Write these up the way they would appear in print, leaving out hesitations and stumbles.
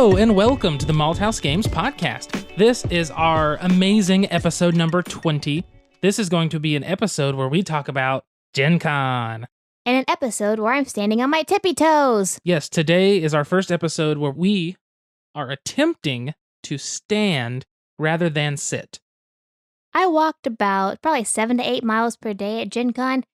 Hello and welcome to the Malthaus Games podcast. This is our amazing episode number 20. This is going to be an episode where we talk about Gen Con. And an episode where I'm standing on my tippy toes. Yes, today is our first episode where we are attempting to stand rather than sit. I walked about probably 7 to 8 miles per day at Gen Con,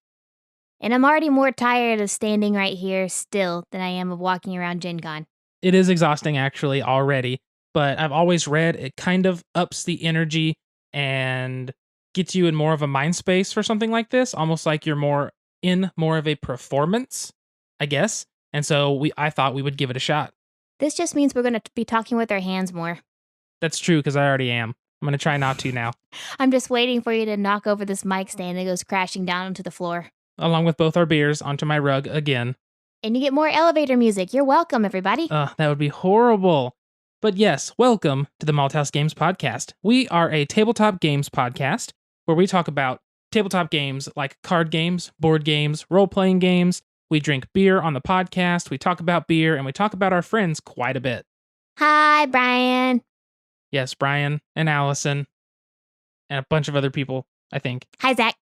and I'm already more tired of standing right here still than I am of walking around Gen Con. It is exhausting actually already, but I've always read it kind of ups the energy and gets you in more of a mind space for something like this, almost like you're more of a performance, I guess. And so I thought we would give it a shot. This just means we're going to be talking with our hands more. That's true, because I already am. I'm going to try not to now. I'm just waiting for you to knock over this mic stand that goes crashing down onto the floor. Along with both our beers onto my rug again. And you get more elevator music. You're welcome, everybody. That would be horrible. But yes, welcome to the Malthaus Games podcast. We are a tabletop games podcast where we talk about tabletop games like card games, board games, role-playing games. We drink beer on the podcast, we talk about beer, and we talk about our friends quite a bit. Hi, Brian. Yes, Brian and Allison and a bunch of other people, I think. Hi, Zach.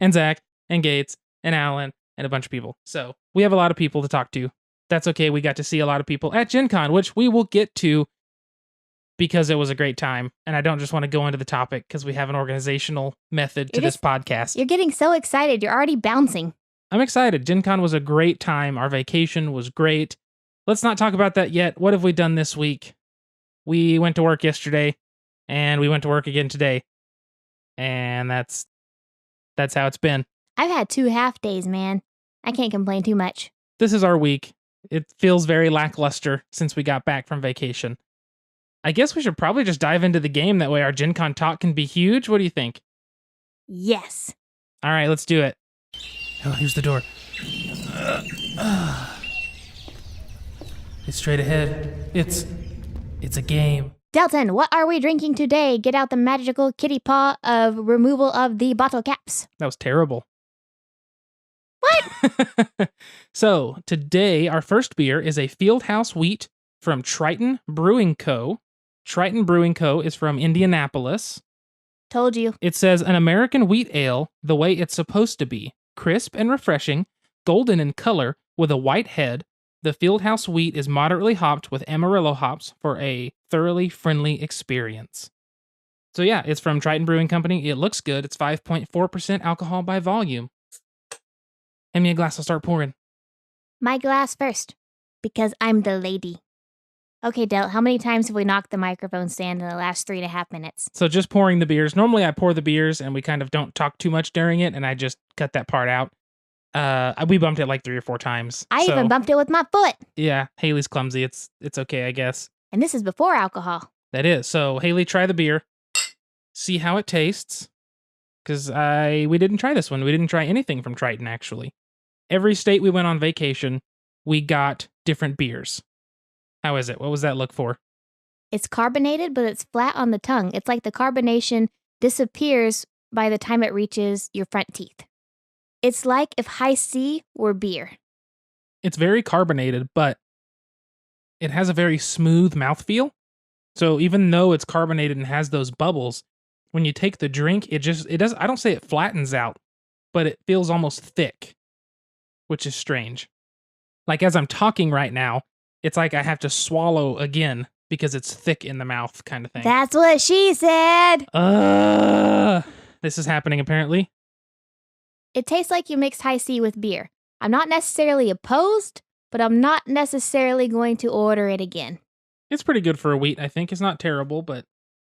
And Zach and Gates and Alan and a bunch of people. So we have a lot of people to talk to. That's okay. We got to see a lot of people at Gen Con, which we will get to because it was a great time. And I don't just want to go into the topic because we have an organizational method to this podcast. You're getting so excited. You're already bouncing. I'm excited. Gen Con was a great time. Our vacation was great. Let's not talk about that yet. What have we done this week? We went to work yesterday and we went to work again today. And that's how it's been. I've had 2 half days, man. I can't complain too much. This is our week. It feels very lackluster since we got back from vacation. I guess we should probably just dive into the game. That way our Gen Con talk can be huge. What do you think? Yes. All right, let's do it. Oh, here's the door. It's straight ahead. It's a game. Delton, what are we drinking today? Get out the magical kitty paw of removal of the bottle caps. That was terrible. What? So, today, our first beer is a Fieldhouse Wheat from Triton Brewing Co. Triton Brewing Co. is from Indianapolis. Told you. It says, an American wheat ale the way it's supposed to be. Crisp and refreshing, golden in color, with a white head. The Fieldhouse Wheat is moderately hopped with Amarillo hops for a thoroughly friendly experience. So yeah, it's from Triton Brewing Company. It looks good. It's 5.4% alcohol by volume. Hand me a glass, I'll start pouring. My glass first, because I'm the lady. Okay, Del, how many times have we knocked the microphone stand in the last 3.5 minutes? So just pouring the beers. Normally I pour the beers and we kind of don't talk too much during it, and I just cut that part out. We bumped it like 3 or 4 times. I even bumped it with my foot. Yeah, Haley's clumsy. It's okay, I guess. And this is before alcohol. That is. So Haley, try the beer. See how it tastes. Because we didn't try this one. We didn't try anything from Triton, actually. Every state we went on vacation, we got different beers. How is it? What was that look for? It's carbonated, but it's flat on the tongue. It's like the carbonation disappears by the time it reaches your front teeth. It's like if High C were beer. It's very carbonated, but it has a very smooth mouthfeel. So even though it's carbonated and has those bubbles, when you take the drink, it does. I don't say it flattens out, but it feels almost thick, which is strange. Like as I'm talking right now, it's like I have to swallow again because it's thick in the mouth kind of thing. That's what she said. This is happening apparently. It tastes like you mixed High C with beer. I'm not necessarily opposed, but I'm not necessarily going to order it again. It's pretty good for a wheat, I think. It's not terrible, but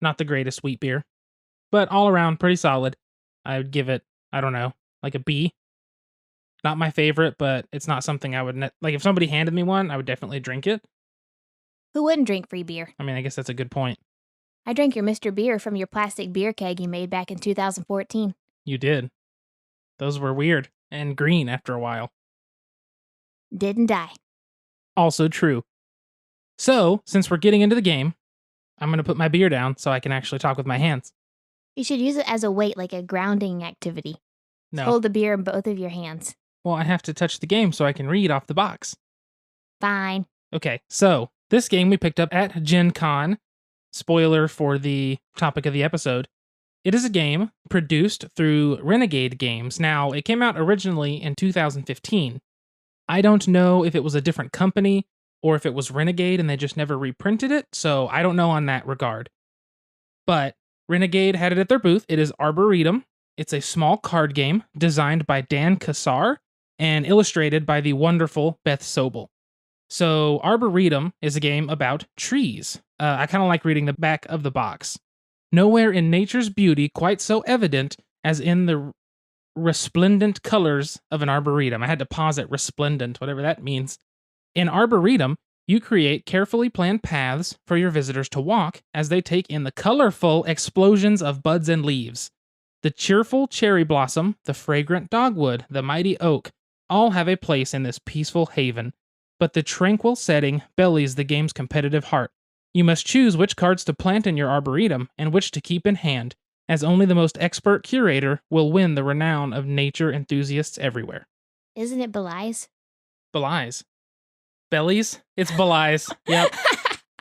not the greatest wheat beer. But all around, pretty solid. I would give it, I don't know, like a B. Not my favorite, but it's not something I would... like, if somebody handed me one, I would definitely drink it. Who wouldn't drink free beer? I mean, I guess that's a good point. I drank your Mr. Beer from your plastic beer keg you made back in 2014. You did. Those were weird and green after a while. Didn't die. Also true. So, since we're getting into the game, I'm going to put my beer down so I can actually talk with my hands. You should use it as a weight, like a grounding activity. No. Hold the beer in both of your hands. Well, I have to touch the game so I can read off the box. Fine. Okay, so This game we picked up at Gen Con. Spoiler for the topic of the episode. It is a game produced through Renegade Games. Now, it came out originally in 2015. I don't know if it was a different company or if it was Renegade and they just never reprinted it, so I don't know on that regard. But Renegade had it at their booth. It is Arboretum. It's a small card game designed by Dan Kassar and illustrated by the wonderful Beth Sobel. So Arboretum is a game about trees. I kind of like reading the back of the box. Nowhere in nature's beauty quite so evident as in the resplendent colors of an arboretum. I had to pause at resplendent, whatever that means. In Arboretum, you create carefully planned paths for your visitors to walk as they take in the colorful explosions of buds and leaves. The cheerful cherry blossom, the fragrant dogwood, the mighty oak, all have a place in this peaceful haven. But the tranquil setting bellies the game's competitive heart. You must choose which cards to plant in your arboretum and which to keep in hand, as only the most expert curator will win the renown of nature enthusiasts everywhere. Isn't it belies? Belies. Bellies? It's belies. Yep.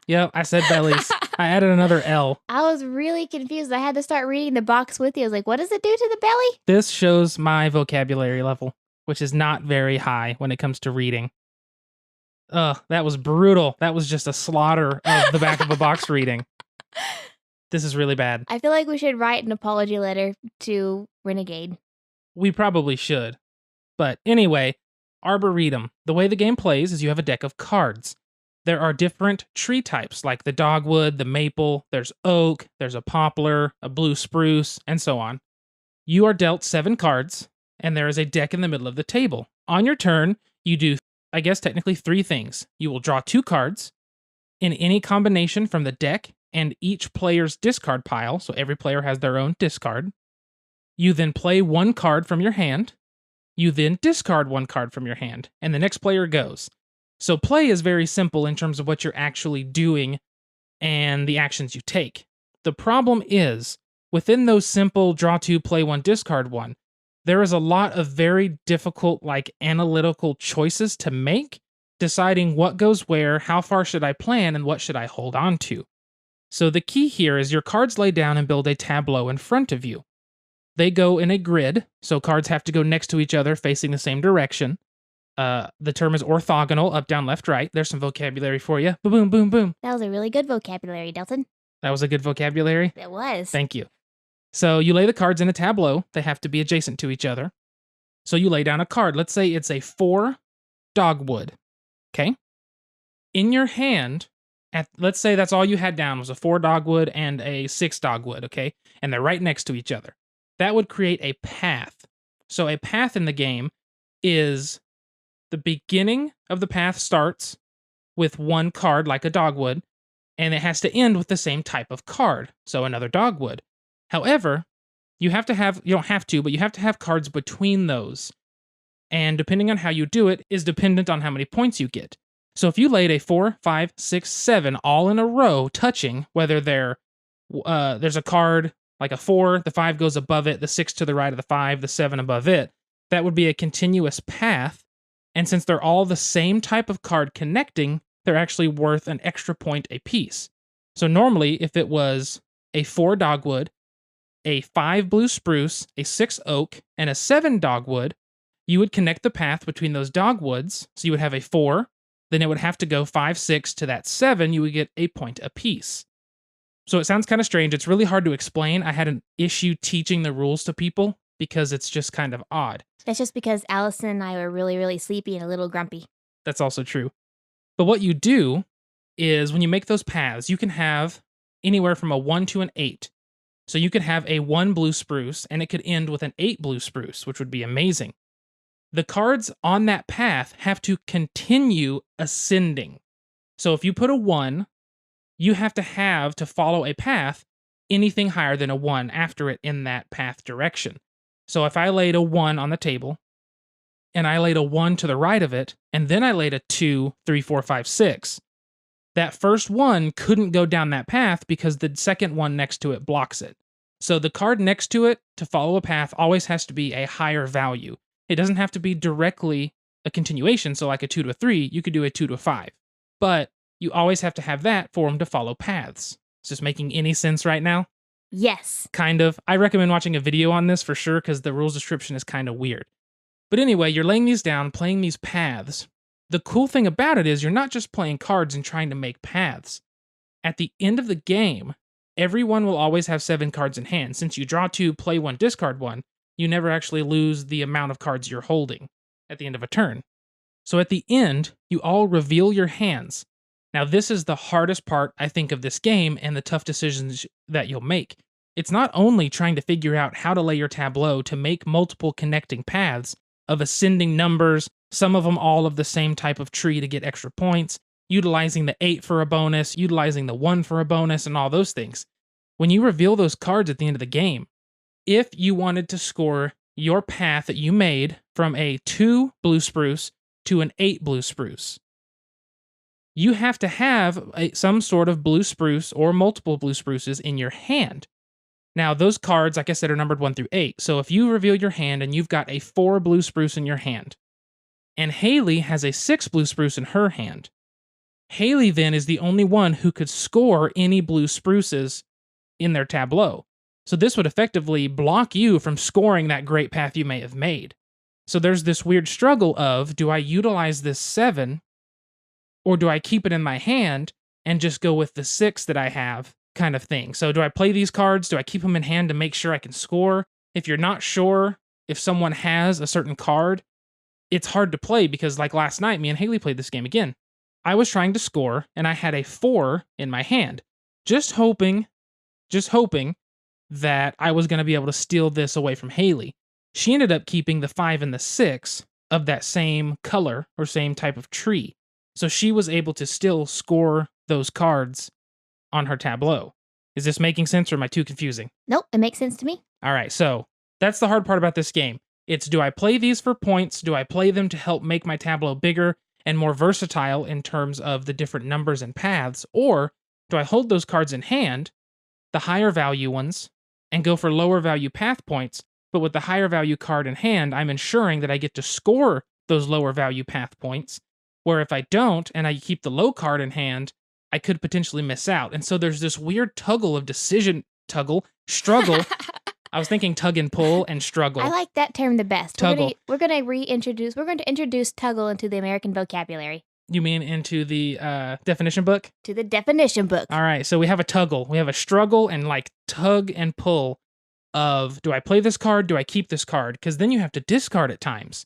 Yep, I said bellies. I added another L. I was really confused. I had to start reading the box with you. I was like, what does it do to the belly? This shows my vocabulary level, which is not very high when it comes to reading. Ugh, that was brutal. That was just a slaughter of the back of a box reading. This is really bad. I feel like we should write an apology letter to Renegade. We probably should. But anyway, Arboretum. The way the game plays is you have a deck of cards. There are different tree types, like the dogwood, the maple, there's oak, there's a poplar, a blue spruce, and so on. You are dealt 7 cards, and there is a deck in the middle of the table. On your turn, you do, I guess technically 3 things. You will draw 2 cards in any combination from the deck and each player's discard pile, so every player has their own discard. You then play 1 card from your hand. You then discard 1 card from your hand, and the next player goes. So play is very simple in terms of what you're actually doing and the actions you take. The problem is, within those simple draw 2, play 1, discard 1, there is a lot of very difficult, analytical choices to make, deciding what goes where, how far should I plan, and what should I hold on to. So the key here is your cards lay down and build a tableau in front of you. They go in a grid, so cards have to go next to each other facing the same direction. The term is orthogonal, up, down, left, right. There's some vocabulary for you. Boom, boom, boom, boom. That was a really good vocabulary, Delton. That was a good vocabulary? It was. Thank you. So you lay the cards in a tableau. They have to be adjacent to each other. So you lay down a card. Let's say it's a 4 dogwood. Okay? In your hand, let's say that's all you had down was a 4 dogwood and a 6 dogwood, okay? And they're right next to each other. That would create a path. So a path in the game is the beginning of the path starts with 1 card like a dogwood, and it has to end with the same type of card, so another dogwood. However, you don't have to have cards between those. And depending on how you do it is dependent on how many points you get. So if you laid a 4, 5, 6, 7 all in a row touching, whether there's a card like a 4, the 5 goes above it, the 6 to the right of the 5, the 7 above it, that would be a continuous path. And since they're all the same type of card connecting, they're actually worth an extra point apiece. So normally, if it was a 4 dogwood, a 5 blue spruce, a 6 oak, and a 7 dogwood, you would connect the path between those dogwoods. So you would have a 4, then it would have to go 5, 6 to that 7, you would get a point apiece. So it sounds kind of strange. It's really hard to explain. I had an issue teaching the rules to people because it's just kind of odd. That's just because Allison and I were really, really sleepy and a little grumpy. That's also true. But what you do is when you make those paths, you can have anywhere from a 1 to an 8. So you could have a 1 blue spruce and it could end with an 8 blue spruce, which would be amazing. The cards on that path have to continue ascending. So if you put a 1, you have to follow a path anything higher than a 1 after it in that path direction. So if I laid a 1 on the table, and I laid a 1 to the right of it, and then I laid a 2, 3, 4, 5, 6, that first 1 couldn't go down that path because the second one next to it blocks it. So the card next to it to follow a path always has to be a higher value. It doesn't have to be directly a continuation, so like a 2 to a 3, you could do a 2 to a 5. But you always have to have that for them to follow paths. Is this making any sense right now? Yes. Kind of. I recommend watching a video on this for sure because the rules description is kind of weird. But anyway, you're laying these down, playing these paths. The cool thing about it is you're not just playing cards and trying to make paths. At the end of the game, everyone will always have 7 cards in hand. Since you draw 2, play 1, discard 1, you never actually lose the amount of cards you're holding at the end of a turn. So at the end, you all reveal your hands. Now, this is the hardest part, I think, of this game and the tough decisions that you'll make. It's not only trying to figure out how to lay your tableau to make multiple connecting paths of ascending numbers, some of them all of the same type of tree to get extra points, utilizing the 8 for a bonus, utilizing the 1 for a bonus, and all those things. When you reveal those cards at the end of the game, if you wanted to score your path that you made from a 2 blue spruce to an 8 blue spruce, you have to have some sort of blue spruce or multiple blue spruces in your hand. Now, those cards, like I said, are numbered 1 through 8. So if you reveal your hand and you've got a 4 blue spruce in your hand, and Haley has a 6 blue spruce in her hand, Haley then is the only one who could score any blue spruces in their tableau. So this would effectively block you from scoring that great path you may have made. So there's this weird struggle of, do I utilize this 7, or do I keep it in my hand and just go with the 6 that I have kind of thing? So do I play these cards? Do I keep them in hand to make sure I can score? If you're not sure if someone has a certain card, it's hard to play because like last night, me and Haley played this game again. I was trying to score and I had a 4 in my hand, just hoping that I was going to be able to steal this away from Haley. She ended up keeping the 5 and the 6 of that same color or same type of tree. So she was able to still score those cards on her tableau. Is this making sense or am I too confusing? Nope, it makes sense to me. All right, so that's the hard part about this game. It's, do I play these for points? Do I play them to help make my tableau bigger and more versatile in terms of the different numbers and paths? Or do I hold those cards in hand, the higher value ones, and go for lower value path points? But with the higher value card in hand, I'm ensuring that I get to score those lower value path points. Where if I don't, and I keep the low card in hand, I could potentially miss out. And so there's this weird struggle. I was thinking tug and pull and struggle. I like that term the best. Tuggle. We're going to introduce tuggle into the American vocabulary. You mean into the definition book? To the definition book. All right, so we have a tuggle. We have a struggle and like tug and pull of, do I play this card? Do I keep this card? Because then you have to discard at times.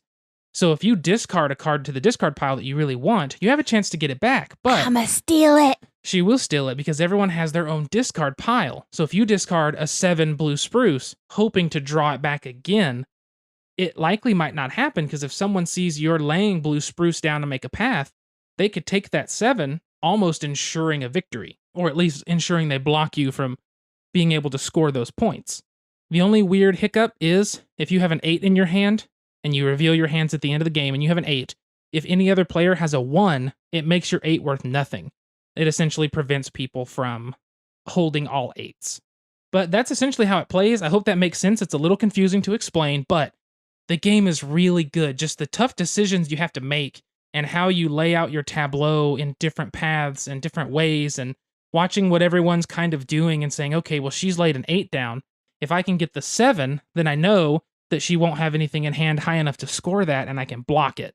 So if you discard a card to the discard pile that you really want, you have a chance to get it back. But I'ma steal it. She will steal it because everyone has their own discard pile. So if you discard a 7 blue spruce, hoping to draw it back again, it likely might not happen because if someone sees you're laying blue spruce down to make a path, they could take that 7, almost ensuring a victory, or at least ensuring they block you from being able to score those points. The only weird hiccup is if you have an 8 in your hand, and you reveal your hands at the end of the game and you have an 8, if any other player has a 1, it makes your 8 worth nothing. It essentially prevents people from holding all 8s. But that's essentially how it plays. I hope that makes sense. It's a little confusing to explain, but the game is really good. Just the tough decisions you have to make and how you lay out your tableau in different paths and different ways and watching what everyone's kind of doing and saying, okay, well, she's laid an 8 down. If I can get the 7, then I know that she won't have anything in hand high enough to score that, and I can block it.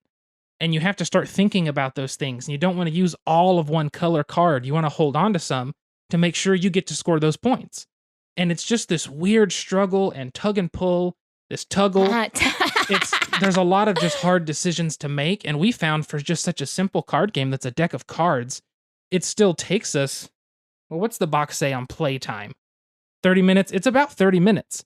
And you have to start thinking about those things. And you don't want to use all of one color card. You want to hold on to some to make sure you get to score those points. And it's just this weird struggle and tug and pull, this tuggle. There's a lot of just hard decisions to make. And we found for just such a simple card game that's a deck of cards, it still takes us, well, what's the box say on playtime? 30 minutes? It's about 30 minutes.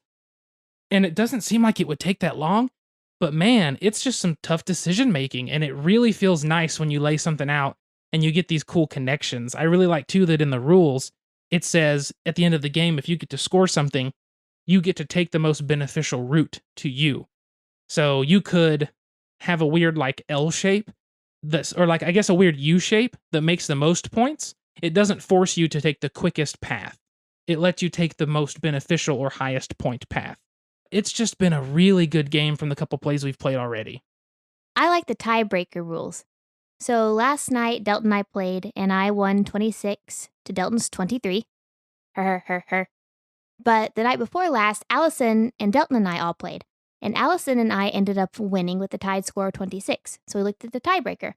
And it doesn't seem like it would take that long, but man, it's just some tough decision making, and it really feels nice when you lay something out and you get these cool connections. I really like, too, that in the rules, it says at the end of the game, if you get to score something, you get to take the most beneficial route to you. So you could have a weird, like, L shape, or like, I guess a weird U shape that makes the most points. It doesn't force you to take the quickest path. It lets you take the most beneficial or highest point path. It's just been a really good game from the couple plays we've played already. I like the tiebreaker rules. So last night, Delton and I played, and I won 26 to Delton's 23. Her. But the night before last, Allison and Delton and I all played. And Allison and I ended up winning with a tied score of 26. So we looked at the tiebreaker.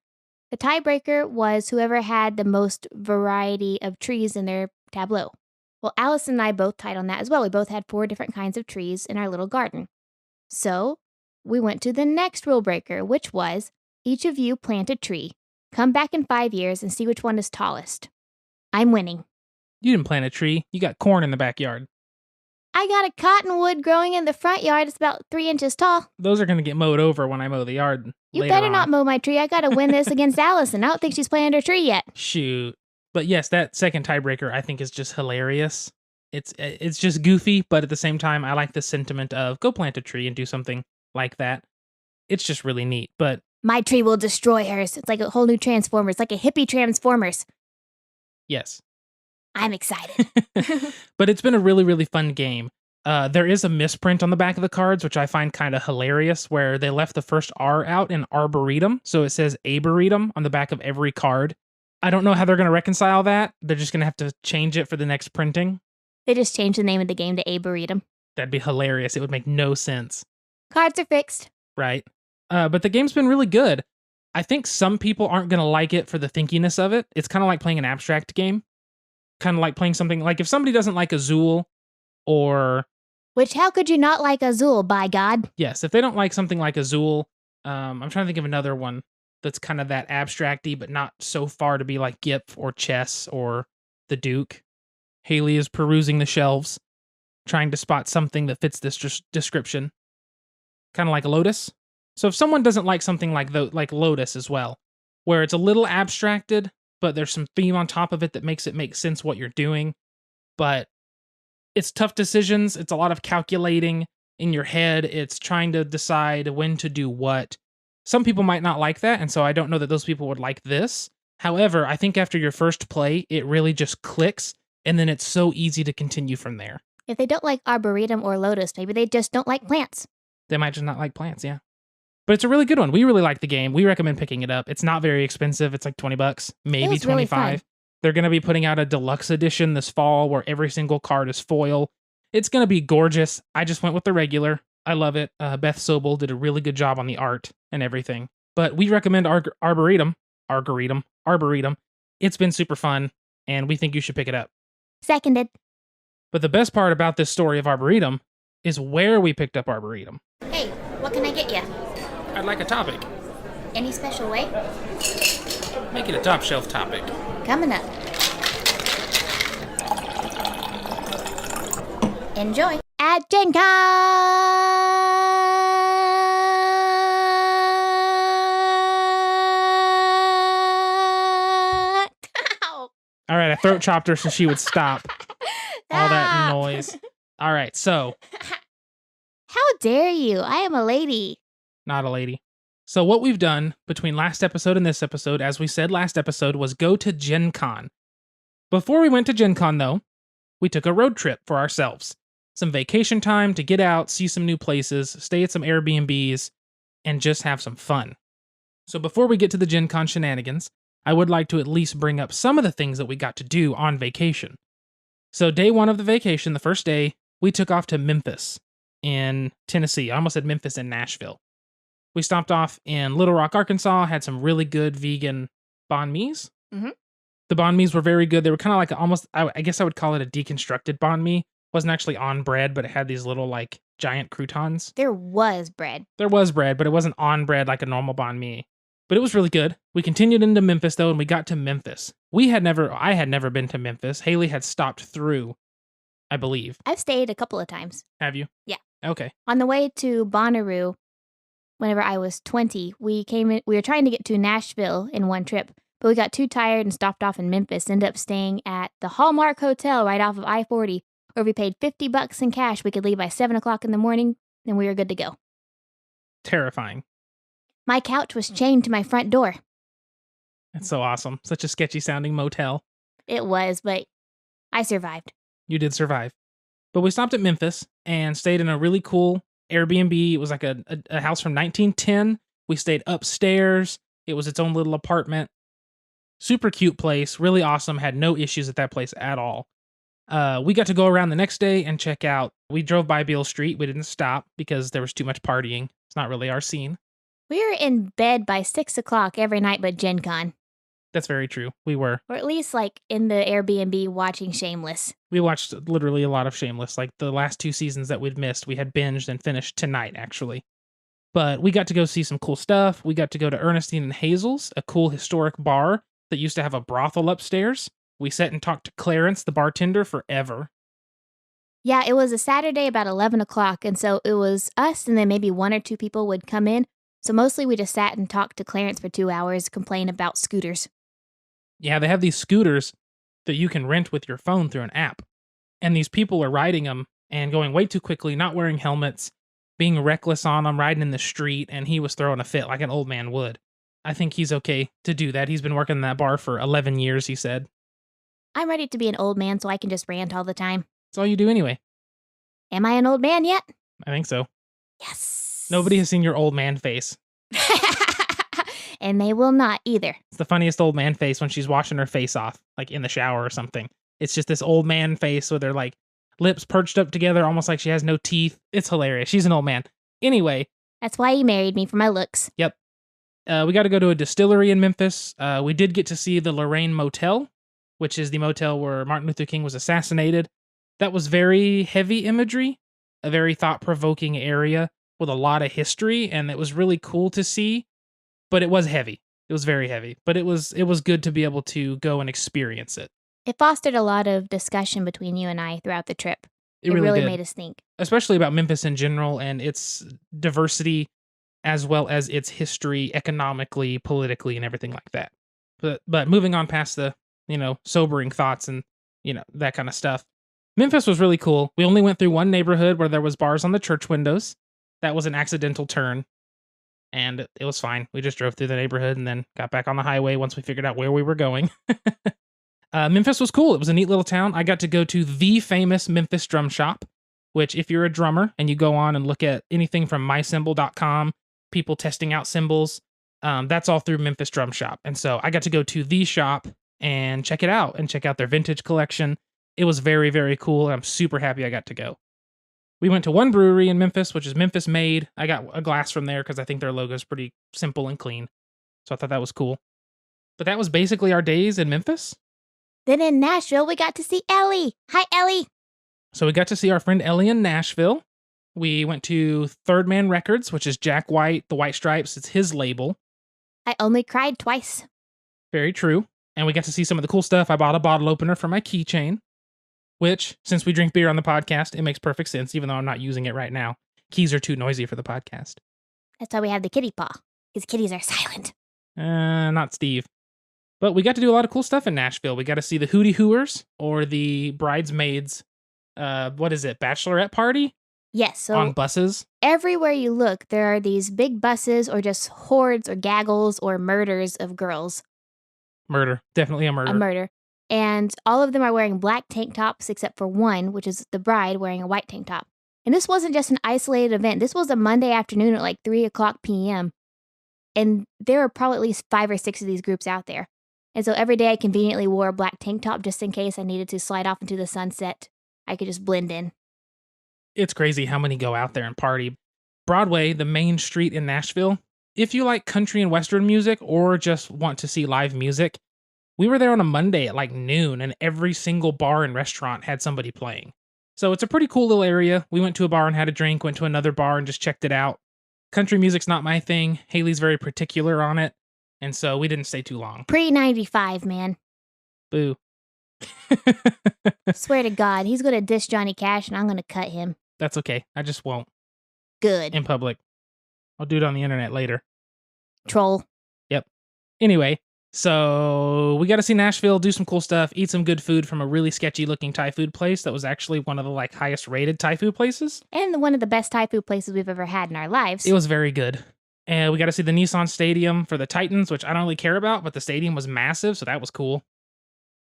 The tiebreaker was whoever had the most variety of trees in their tableau. Well, Allison and I both tied on that as well. We both had 4 different kinds of trees in our little garden. So we went to the next rule breaker, which was each of you plant a tree, come back in 5 years, and see which one is tallest. I'm winning. You didn't plant a tree. You got corn in the backyard. I got a cottonwood growing in the front yard. It's about 3 inches tall. Those are going to get mowed over when I mow the yard. You better not mow my tree. I got to win this against Allison. I don't think she's planted her tree yet. Shoot. But yes, that second tiebreaker I think is just hilarious. It's just goofy, but at the same time, I like the sentiment of go plant a tree and do something like that. It's just really neat. But my tree will destroy hers. It's like a whole new Transformers, like a hippie Transformers. Yes. I'm excited. But it's been a really, really fun game. There is a misprint on the back of the cards, which I find kind of hilarious, where they left the first R out in Arboretum. So it says Arboretum on the back of every card. I don't know how they're going to reconcile that. They're just going to have to change it for the next printing. They just changed the name of the game to Arboretum. That'd be hilarious. It would make no sense. Cards are fixed. Right. But the game's been really good. I think some people aren't going to like it for the thinkiness of it. It's kind of like playing an abstract game. Kind of like playing something like if somebody doesn't like Azul or... Which, how could you not like Azul, by God? Yes, if they don't like something like Azul, I'm trying to think of another one that's kind of that abstract-y, but not so far to be like Gipf or Chess or the Duke. Haley is perusing the shelves, trying to spot something that fits this description. Kind of like Lotus. So if someone doesn't like something like Lotus as well, where it's a little abstracted, but there's some theme on top of it that makes it make sense what you're doing, but it's tough decisions. It's a lot of calculating in your head. It's trying to decide when to do what. Some people might not like that, and so I don't know that those people would like this. However, I think after your first play, it really just clicks, and then it's so easy to continue from there. If they don't like Arboretum or Lotus, maybe they just don't like plants. They might just not like plants, yeah. But it's a really good one. We really like the game. We recommend picking it up. It's not very expensive. It's like $20, maybe 25. Really they're going to be putting out a deluxe edition this fall where every single card is foil. It's going to be gorgeous. I just went with the regular. I love it. Beth Sobel did a really good job on the art and everything. But we recommend Arboretum. It's been super fun, and we think you should pick it up. Seconded. But the best part about this story of Arboretum is where we picked up Arboretum. Hey, what can I get you? I'd like a topic. Any special way? Make it a top shelf topic. Coming up. Enjoy. At Gen Con! All right, I throat chopped her so she would stop. All that noise. All right, so. How dare you? I am a lady. Not a lady. So what we've done between last episode and this episode, as we said last episode, was go to Gen Con. Before we went to Gen Con, though, we took a road trip for ourselves. Some vacation time to get out, see some new places, stay at some Airbnbs, and just have some fun. So before we get to the Gen Con shenanigans, I would like to at least bring up some of the things that we got to do on vacation. So day one of the vacation, the first day, we took off to Memphis in Tennessee. I almost said Memphis in Nashville. We stopped off in Little Rock, Arkansas, had some really good vegan banh mi's. Mm-hmm. The banh mi's were very good. They were kind of like almost, I guess I would call it a deconstructed banh mi. Wasn't actually on bread, but it had these little like giant croutons. There was bread. There was bread, but it wasn't on bread like a normal banh mi. But it was really good. We continued into Memphis though, and we got to Memphis. I had never been to Memphis. Haley had stopped through, I believe. I've stayed a couple of times. Have you? Yeah. Okay. On the way to Bonnaroo, whenever I was 20, we were trying to get to Nashville in one trip, but we got too tired and stopped off in Memphis, ended up staying at the Hallmark Hotel right off of I-40, where we paid $50 in cash. We could leave by 7 o'clock in the morning, and we were good to go. Terrifying. My couch was chained to my front door. That's so awesome. Such a sketchy sounding motel. It was, but I survived. You did survive. But we stopped at Memphis and stayed in a really cool Airbnb. It was like a house from 1910. We stayed upstairs. It was its own little apartment. Super cute place, really awesome. Had no issues at that place at all. We got to go around the next day and check out. We drove by Beale Street. We didn't stop because there was too much partying. It's not really our scene. We were in bed by 6 o'clock every night but Gen Con. That's very true. We were. Or at least like in the Airbnb watching Shameless. We watched literally a lot of Shameless. Like the last 2 seasons that we'd missed, we had binged and finished tonight, actually. But we got to go see some cool stuff. We got to go to Ernestine and Hazel's, a cool historic bar that used to have a brothel upstairs. We sat and talked to Clarence, the bartender, forever. Yeah, it was a Saturday about 11 o'clock, and so it was us and then maybe 1 or 2 people would come in. So mostly we just sat and talked to Clarence for 2 hours, complain about scooters. Yeah, they have these scooters that you can rent with your phone through an app. And these people are riding them and going way too quickly, not wearing helmets, being reckless on them, riding in the street, and he was throwing a fit like an old man would. I think he's okay to do that. He's been working in that bar for 11 years, he said. I'm ready to be an old man so I can just rant all the time. That's all you do anyway. Am I an old man yet? I think so. Yes. Nobody has seen your old man face. And they will not either. It's the funniest old man face when she's washing her face off, like in the shower or something. It's just this old man face with her like lips perched up together, almost like she has no teeth. It's hilarious. She's an old man. Anyway. That's why he married me, for my looks. Yep. We got to go to a distillery in Memphis. We did get to see the Lorraine Motel, which is the motel where Martin Luther King was assassinated. That was very heavy imagery, a very thought-provoking area with a lot of history, and it was really cool to see, but it was heavy. It was very heavy, but it was good to be able to go and experience it. It fostered a lot of discussion between you and I throughout the trip. It really made us think. Especially about Memphis in general and its diversity, as well as its history economically, politically, and everything like that. But moving on past the, sobering thoughts and, that kind of stuff. Memphis was really cool. We only went through one neighborhood where there was bars on the church windows. That was an accidental turn. And it was fine. We just drove through the neighborhood and then got back on the highway once we figured out where we were going. Memphis was cool. It was a neat little town. I got to go to the famous Memphis Drum Shop, which if you're a drummer and you go on and look at anything from mycymbal.com, people testing out cymbals, that's all through Memphis Drum Shop. And so I got to go to the shop and check it out and check out their vintage collection. It was very, very cool. And I'm super happy I got to go. We went to one brewery in Memphis, which is Memphis Made. I got a glass from there because I think their logo is pretty simple and clean. So I thought that was cool. But that was basically our days in Memphis. Then in Nashville, we got to see Ellie. Hi, Ellie. So we got to see our friend Ellie in Nashville. We went to Third Man Records, which is Jack White, the White Stripes. It's his label. I only cried twice. Very true. And we got to see some of the cool stuff. I bought a bottle opener for my keychain, which, since we drink beer on the podcast, it makes perfect sense, even though I'm not using it right now. Keys are too noisy for the podcast. That's why we have the kitty paw, because kitties are silent. Not Steve. But we got to do a lot of cool stuff in Nashville. We got to see the Hootie Hooers, or the Bridesmaids, bachelorette party? Yes. So on buses. Everywhere you look, there are these big buses or just hordes or gaggles or murders of girls. Murder. Definitely a murder. A murder. And all of them are wearing black tank tops except for one, which is the bride wearing a white tank top. And this wasn't just an isolated event. This was a Monday afternoon at like 3 o'clock p.m. And there were probably at least 5 or 6 of these groups out there. And so every day I conveniently wore a black tank top just in case I needed to slide off into the sunset. I could just blend in. It's crazy how many go out there and party. Broadway, the main street in Nashville, if you like country and western music or just want to see live music, we were there on a Monday at like noon and every single bar and restaurant had somebody playing. So it's a pretty cool little area. We went to a bar and had a drink, went to another bar and just checked it out. Country music's not my thing. Haley's very particular on it. And so we didn't stay too long. Pre-95, man. Boo. Swear to God, he's going to diss Johnny Cash and I'm going to cut him. That's okay. I just won't. Good. In public. I'll do it on the internet later. Troll. Yep. Anyway, so we got to see Nashville, do some cool stuff, eat some good food from a really sketchy looking Thai food place that was actually one of the like highest rated Thai food places. And one of the best Thai food places we've ever had in our lives. It was very good. And we got to see the Nissan Stadium for the Titans, which I don't really care about, but the stadium was massive, so that was cool.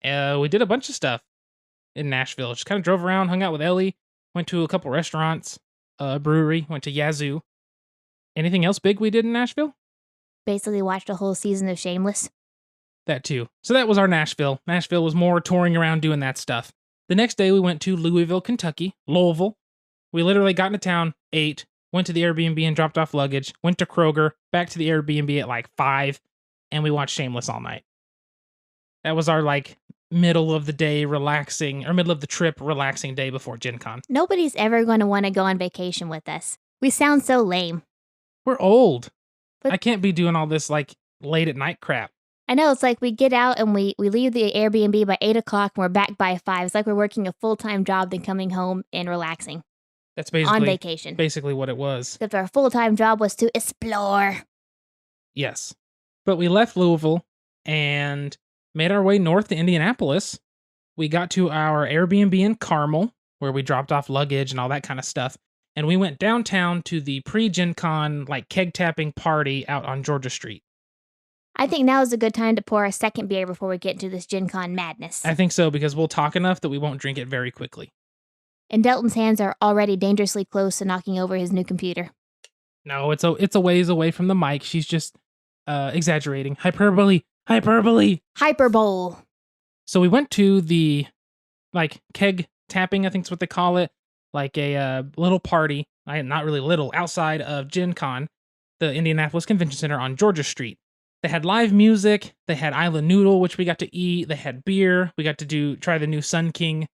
We did a bunch of stuff in Nashville. Just kind of drove around, hung out with Ellie, went to a couple restaurants, brewery, went to Yazoo. Anything else big we did in Nashville? basically watched a whole season of Shameless. That too. So that was our Nashville. Nashville was more touring around doing that stuff. The next day we went to Louisville, Kentucky, Louisville. We literally got into town, ate, went to the Airbnb and dropped off luggage, went to Kroger, back to the Airbnb at like 5, and we watched Shameless all night. That was our like middle of the day relaxing, or middle of the trip relaxing day before Gen Con. Nobody's ever going to want to go on vacation with us. We sound so lame. We're old. But I can't be doing all this like late at night crap. I know, it's like we get out and we leave the Airbnb by 8 o'clock and we're back by 5. It's like we're working a full-time job then coming home and relaxing. That's basically on vacation. Basically what it was. Except our full-time job was to explore. Yes. But we left Louisville and made our way north to Indianapolis. We got to our Airbnb in Carmel, where we dropped off luggage and all that kind of stuff. And we went downtown to the pre-Gen Con like keg tapping party out on Georgia Street. I think now is a good time to pour a second beer before we get into this Gen Con madness. I think so, because we'll talk enough that we won't drink it very quickly. And Delton's hands are already dangerously close to knocking over his new computer. No, it's a ways away from the mic. She's just exaggerating. Hyperbole. Hyperbole. So we went to the like keg tapping, I think is what they call it, like a little party. Not really little, outside of Gen Con, the Indianapolis Convention Center on Georgia Street. They had live music. They had Island Noodle, which we got to eat. They had beer. We got to try the new Sun King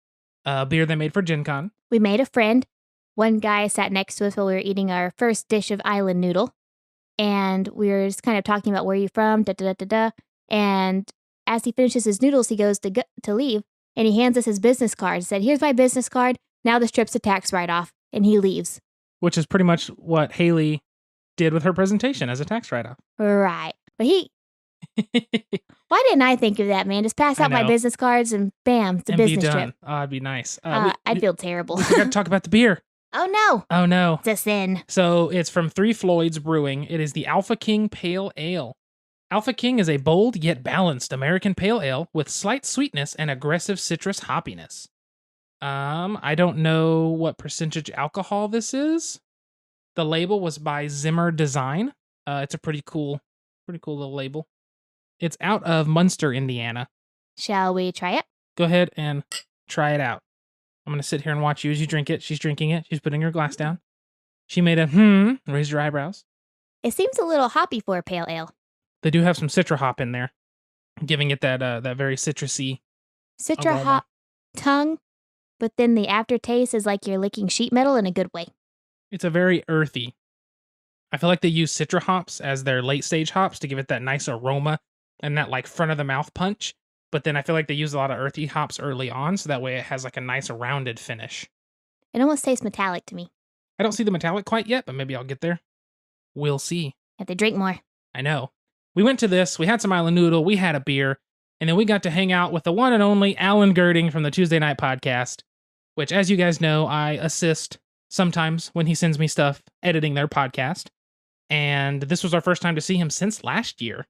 beer they made for Gen Con. We made a friend. One guy sat next to us while we were eating our first dish of Island Noodle. And we were just kind of talking about where you're from, da-da-da-da-da. And as he finishes his noodles, he goes to leave. And he hands us his business card. He said, "Here's my business card. Now this trip's a tax write-off." And he leaves. Which is pretty much what Haley did with her presentation as a tax write-off. Right. But why didn't I think of that, man? Just pass out my business cards and bam, it's a business trip. Oh, it'd be nice. I'd feel terrible. We forgot to talk about the beer. Oh no. It's a sin. So it's from Three Floyds Brewing. It is the Alpha King Pale Ale. Alpha King is a bold yet balanced American pale ale with slight sweetness and aggressive citrus hoppiness. I don't know what percentage alcohol this is. The label was by Zimmer Design. It's a pretty cool little label. It's out of Munster, Indiana. Shall we try it? Go ahead and try it out. I'm going to sit here and watch you as you drink it. She's drinking it. She's putting her glass down. She made a raised her eyebrows. It seems a little hoppy for a pale ale. They do have some citra hop in there, giving it that very citrusy Citra aroma. hop tongue, but then the aftertaste is like you're licking sheet metal in a good way. It's a very earthy. I feel like they use citra hops as their late stage hops to give it that nice aroma and that like front of the mouth punch. But then I feel like they use a lot of earthy hops early on, so that way it has like a nice rounded finish. It almost tastes metallic to me. I don't see the metallic quite yet, but maybe I'll get there. We'll see. Have to drink more. I know. We went to this, we had some Island Noodle, we had a beer, and then we got to hang out with the one and only Alan Girding from the Tuesday Night Podcast, which, as you guys know, I assist sometimes when he sends me stuff editing their podcast. And this was our first time to see him since last year.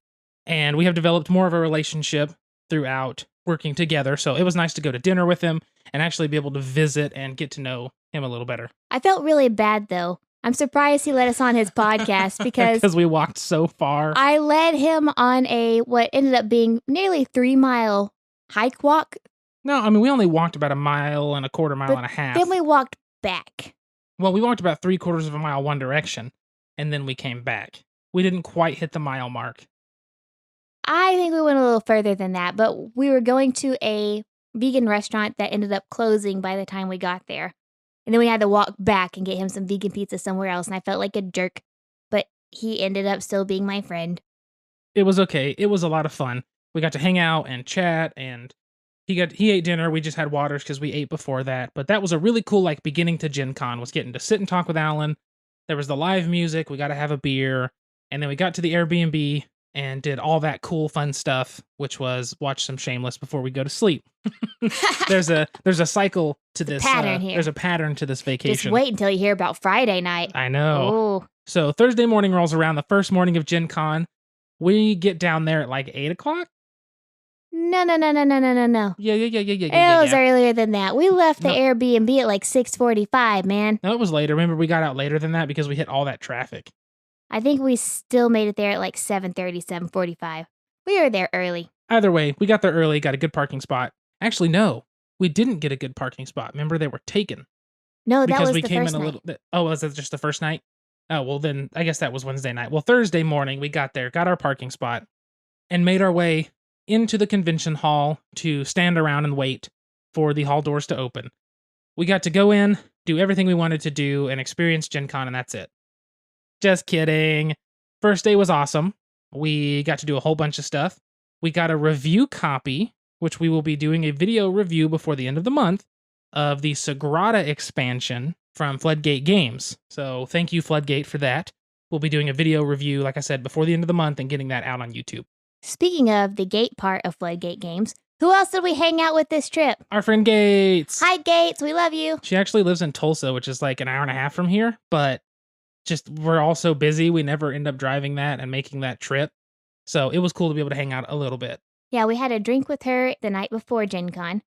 And we have developed more of a relationship throughout working together. So it was nice to go to dinner with him and actually be able to visit and get to know him a little better. I felt really bad, though. I'm surprised he let us on his podcast because we walked so far. I led him on what ended up being nearly 3-mile hike walk. No, I mean, we only walked about 1.25 miles and a half. Then we walked back. Well, we walked about 3/4 mile one direction, and then we came back. We didn't quite hit the mile mark. I think we went a little further than that, but we were going to a vegan restaurant that ended up closing by the time we got there. And then we had to walk back and get him some vegan pizza somewhere else, and I felt like a jerk. But he ended up still being my friend. It was okay. It was a lot of fun. We got to hang out and chat, and he ate dinner. We just had waters because we ate before that. But that was a really cool beginning to Gen Con, was getting to sit and talk with Alan. There was the live music. We got to have a beer. And then we got to the Airbnb and did all that cool, fun stuff, which was watch some Shameless before we go to sleep. There's a cycle to this. Pattern here. There's a pattern to this vacation. Just wait until you hear about Friday night. I know. Oh. So Thursday morning rolls around, the first morning of Gen Con. We get down there at 8 o'clock. No. Yeah. It was earlier than that. We left the Airbnb at 6:45, man. No, it was later. Remember, we got out later than that because we hit all that traffic. I think we still made it there at like 7:30, 7:45. We were there early. Either way, we got there early, got a good parking spot. Actually, no, we didn't get a good parking spot. Remember, they were taken. No, that Because was we the came first in a night. little bit. Oh, was that just the first night? Oh, well, then I guess that was Wednesday night. Well, Thursday morning, we got there, got our parking spot, and made our way into the convention hall to stand around and wait for the hall doors to open. We got to go in, do everything we wanted to do, and experience Gen Con, and that's it. Just kidding. First day was awesome. We got to do a whole bunch of stuff. We got a review copy, which we will be doing a video review before the end of the month, of the Sagrada expansion from Floodgate Games. So thank you, Floodgate, for that. We'll be doing a video review, like I said, before the end of the month and getting that out on YouTube. Speaking of the gate part of Floodgate Games, who else did we hang out with this trip? Our friend Gates. Hi, Gates. We love you. She actually lives in Tulsa, which is like an hour and a half from here, but just we're all so busy, we never end up driving that and making that trip. So it was cool to be able to hang out a little bit. Yeah, we had a drink with her the night before Gen Con,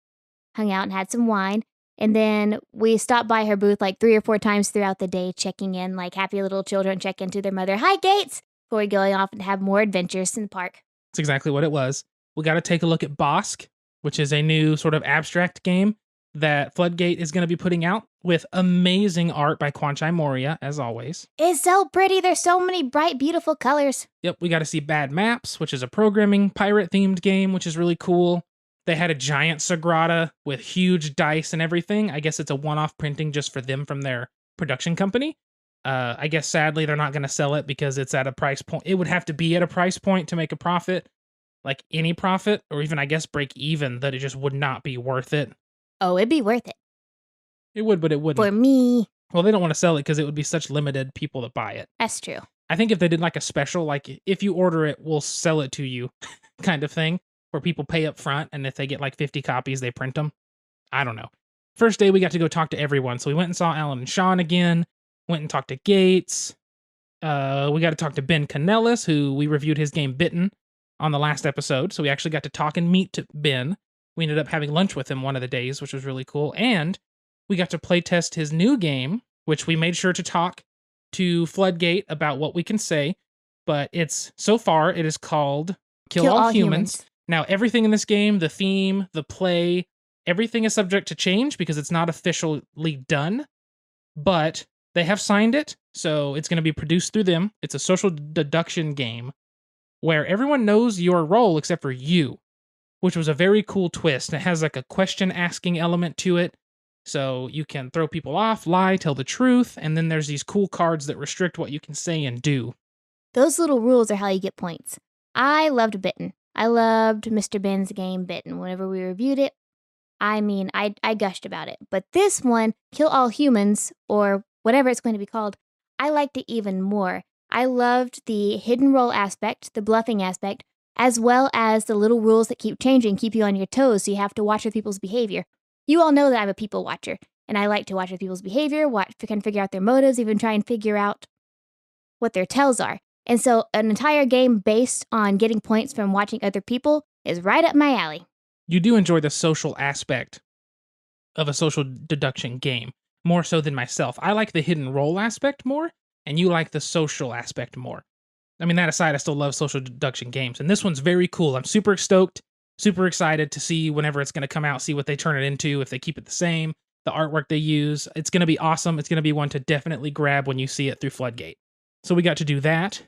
hung out and had some wine. And then we stopped by her booth like 3 or 4 times throughout the day, checking in like happy little children check into their mother. Hi, Gates! Before going off and have more adventures in the park. That's exactly what it was. We got to take a look at Bosk, which is a new sort of abstract game that Floodgate is going to be putting out with amazing art by Kwanchai Moria, as always. It's so pretty. There's so many bright, beautiful colors. Yep, we got to see Bad Maps, which is a programming pirate-themed game, which is really cool. They had a giant Sagrada with huge dice and everything. I guess it's a one-off printing just for them from their production company. I guess sadly they're not going to sell it because it's at a price point. It would have to be at a price point to make a profit, like any profit, or even I guess break even, that it just would not be worth it. Oh, it'd be worth it. It would, but it wouldn't. For me. Well, they don't want to sell it because it would be such limited people that buy it. That's true. I think if they did like a special, like if you order it, we'll sell it to you kind of thing, where people pay up front, and if they get like 50 copies, they print them. I don't know. First day, we got to go talk to everyone. So we went and saw Alan and Sean again, went and talked to Gates. We got to talk to Ben Canellis, who we reviewed his game Bitten on the last episode. So we actually got to talk and meet to Ben. We ended up having lunch with him one of the days, which was really cool. And we got to play test his new game, which we made sure to talk to Floodgate about what we can say. But it's, so far, it is called Kill All Humans. Now, everything in this game, the theme, the play, everything is subject to change because it's not officially done. But they have signed it, so it's going to be produced through them. It's a social deduction game where everyone knows your role except for you, which was a very cool twist. It has like a question asking element to it. So you can throw people off, lie, tell the truth, and then there's these cool cards that restrict what you can say and do. Those little rules are how you get points. I loved Bitten. I loved Mr. Ben's game Bitten. Whenever we reviewed it, I mean, I gushed about it. But this one, Kill All Humans, or whatever it's going to be called, I liked it even more. I loved the hidden role aspect, the bluffing aspect, as well as the little rules that keep changing, keep you on your toes, so you have to watch other people's behavior. You all know that I'm a people watcher, and I like to watch other people's behavior, can figure out their motives, even try and figure out what their tells are. And so an entire game based on getting points from watching other people is right up my alley. You do enjoy the social aspect of a social deduction game, more so than myself. I like the hidden role aspect more, and you like the social aspect more. I mean, that aside, I still love social deduction games, and this one's very cool. I'm super stoked, super excited to see whenever it's going to come out, see what they turn it into, if they keep it the same, the artwork they use. It's going to be awesome. It's going to be one to definitely grab when you see it through Floodgate. So we got to do that.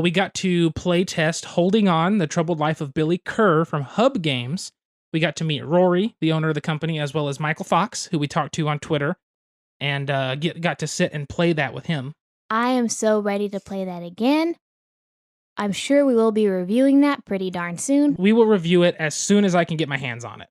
We got to play test Holding On, The Troubled Life of Billy Kerr from Hub Games. We got to meet Rory, the owner of the company, as well as Michael Fox, who we talked to on Twitter, and got to sit and play that with him. I am so ready to play that again. I'm sure we will be reviewing that pretty darn soon. We will review it as soon as I can get my hands on it.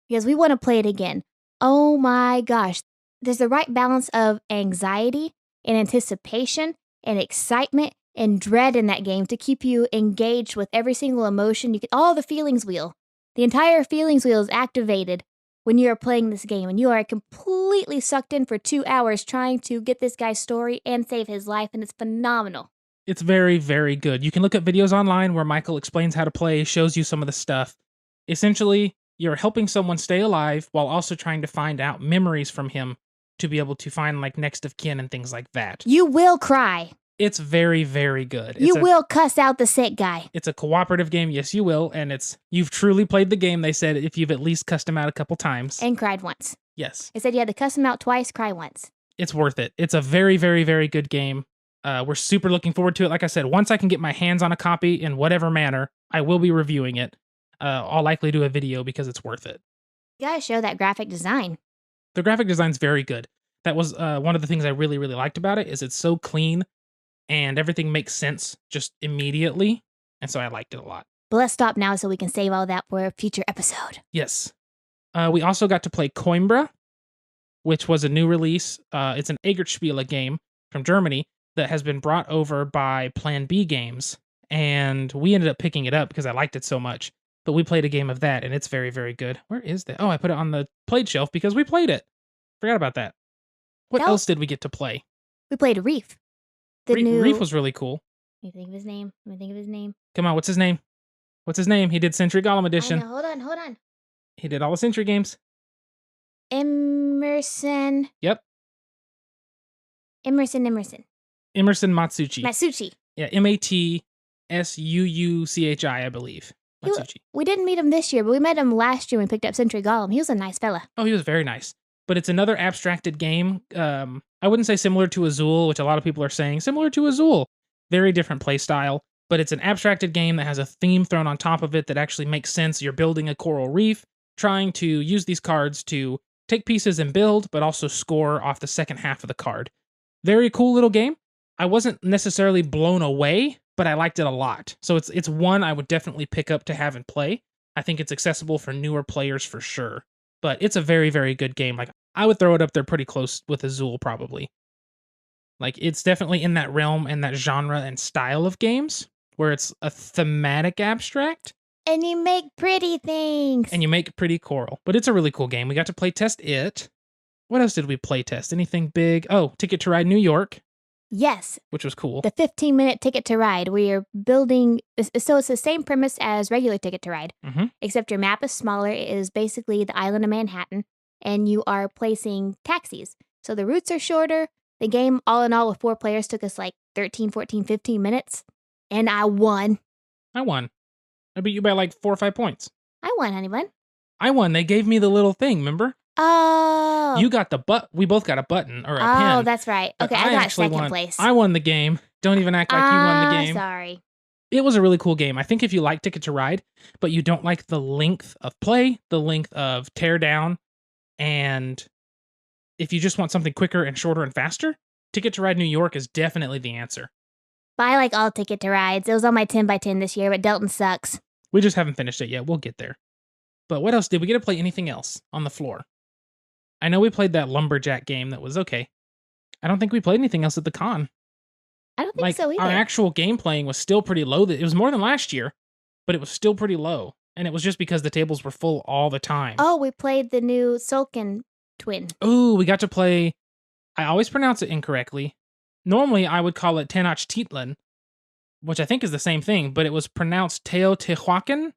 Because we want to play it again. Oh my gosh. There's the right balance of anxiety and anticipation and excitement and dread in that game to keep you engaged with every single emotion. All the feelings wheel. The entire feelings wheel is activated when you are playing this game, and you are completely sucked in for 2 hours trying to get this guy's story and save his life, and it's phenomenal. It's very, very good. You can look at videos online where Michael explains how to play, shows you some of the stuff. Essentially, you're helping someone stay alive while also trying to find out memories from him to be able to find like next of kin and things like that. You will cry. It's very, very good. You will cuss out the sick guy. It's a cooperative game. Yes, you will. And you've truly played the game, they said, if you've at least cussed him out a couple times. And cried once. Yes. They said you had to cuss him out twice, cry once. It's worth it. It's a very, very, very good game. We're super looking forward to it. Like I said, once I can get my hands on a copy in whatever manner, I will be reviewing it. I'll likely do a video because it's worth it. You gotta show that graphic design. The graphic design's very good. That was one of the things I really, really liked about it, is it's so clean and everything makes sense just immediately. And so I liked it a lot. But let's stop now so we can save all that for a future episode. Yes. We also got to play Coimbra, which was a new release. It's an Egertspiele game from Germany that has been brought over by Plan B Games. And we ended up picking it up because I liked it so much. But we played a game of that, and it's very, very good. Where is that? Oh, I put it on the played shelf because we played it. Forgot about that. What else did we get to play? We played Reef. Reef was really cool. Let me think of his name. Come on, what's his name? He did Century Golem Edition. I know, hold on. He did all the Century games. Emerson. Yep. Emerson Matsuuchi. Matsuuchi. Yeah, Matsuuchi, I believe. Matsuuchi. We didn't meet him this year, but we met him last year when we picked up Century Golem. He was a nice fella. Oh, he was very nice. But it's another abstracted game. I wouldn't say similar to Azul, which a lot of people are saying. Similar to Azul. Very different play style. But it's an abstracted game that has a theme thrown on top of it that actually makes sense. You're building a coral reef, trying to use these cards to take pieces and build, but also score off the second half of the card. Very cool little game. I wasn't necessarily blown away, but I liked it a lot. So it's one I would definitely pick up to have and play. I think it's accessible for newer players for sure. But it's a very, very good game. Like, I would throw it up there pretty close with Azul, probably. Like, it's definitely in that realm and that genre and style of games where it's a thematic abstract. And you make pretty things. And you make pretty coral. But it's a really cool game. We got to play test it. What else did we play test? Anything big? Oh, Ticket to Ride New York. Yes. Which was cool. The 15-minute Ticket to Ride, where you're building... So it's the same premise as regular Ticket to Ride, except your map is smaller. It is basically the island of Manhattan, and you are placing taxis. So the routes are shorter. The game, all in all, with 4 players, took us like 13, 14, 15 minutes. And I won. I beat you by like 4 or 5 points. I won, honey bun. I won. They gave me the little thing, remember? Oh. You got the we both got a button or a pin. Oh, that's right. Okay, I got second place. I won the game. Don't even act like you won the game. Sorry. It was a really cool game. I think if you like Ticket to Ride, but you don't like the length of play, the length of tear down, and if you just want something quicker and shorter and faster, Ticket to Ride New York is definitely the answer. But I like all Ticket to Rides. It was on my 10x10 this year, but Delton sucks. We just haven't finished it yet. We'll get there. But what else? Did we get to play anything else on the floor? I know we played that Lumberjack game that was okay. I don't think we played anything else at the con. I don't think so either. Our actual game playing was still pretty low. It was more than last year, but it was still pretty low. And it was just because the tables were full all the time. Oh, we played the new Sulkin twin. Oh, we got to play... I always pronounce it incorrectly. Normally, I would call it Tenochtitlan, which I think is the same thing, but it was pronounced Teotihuacan.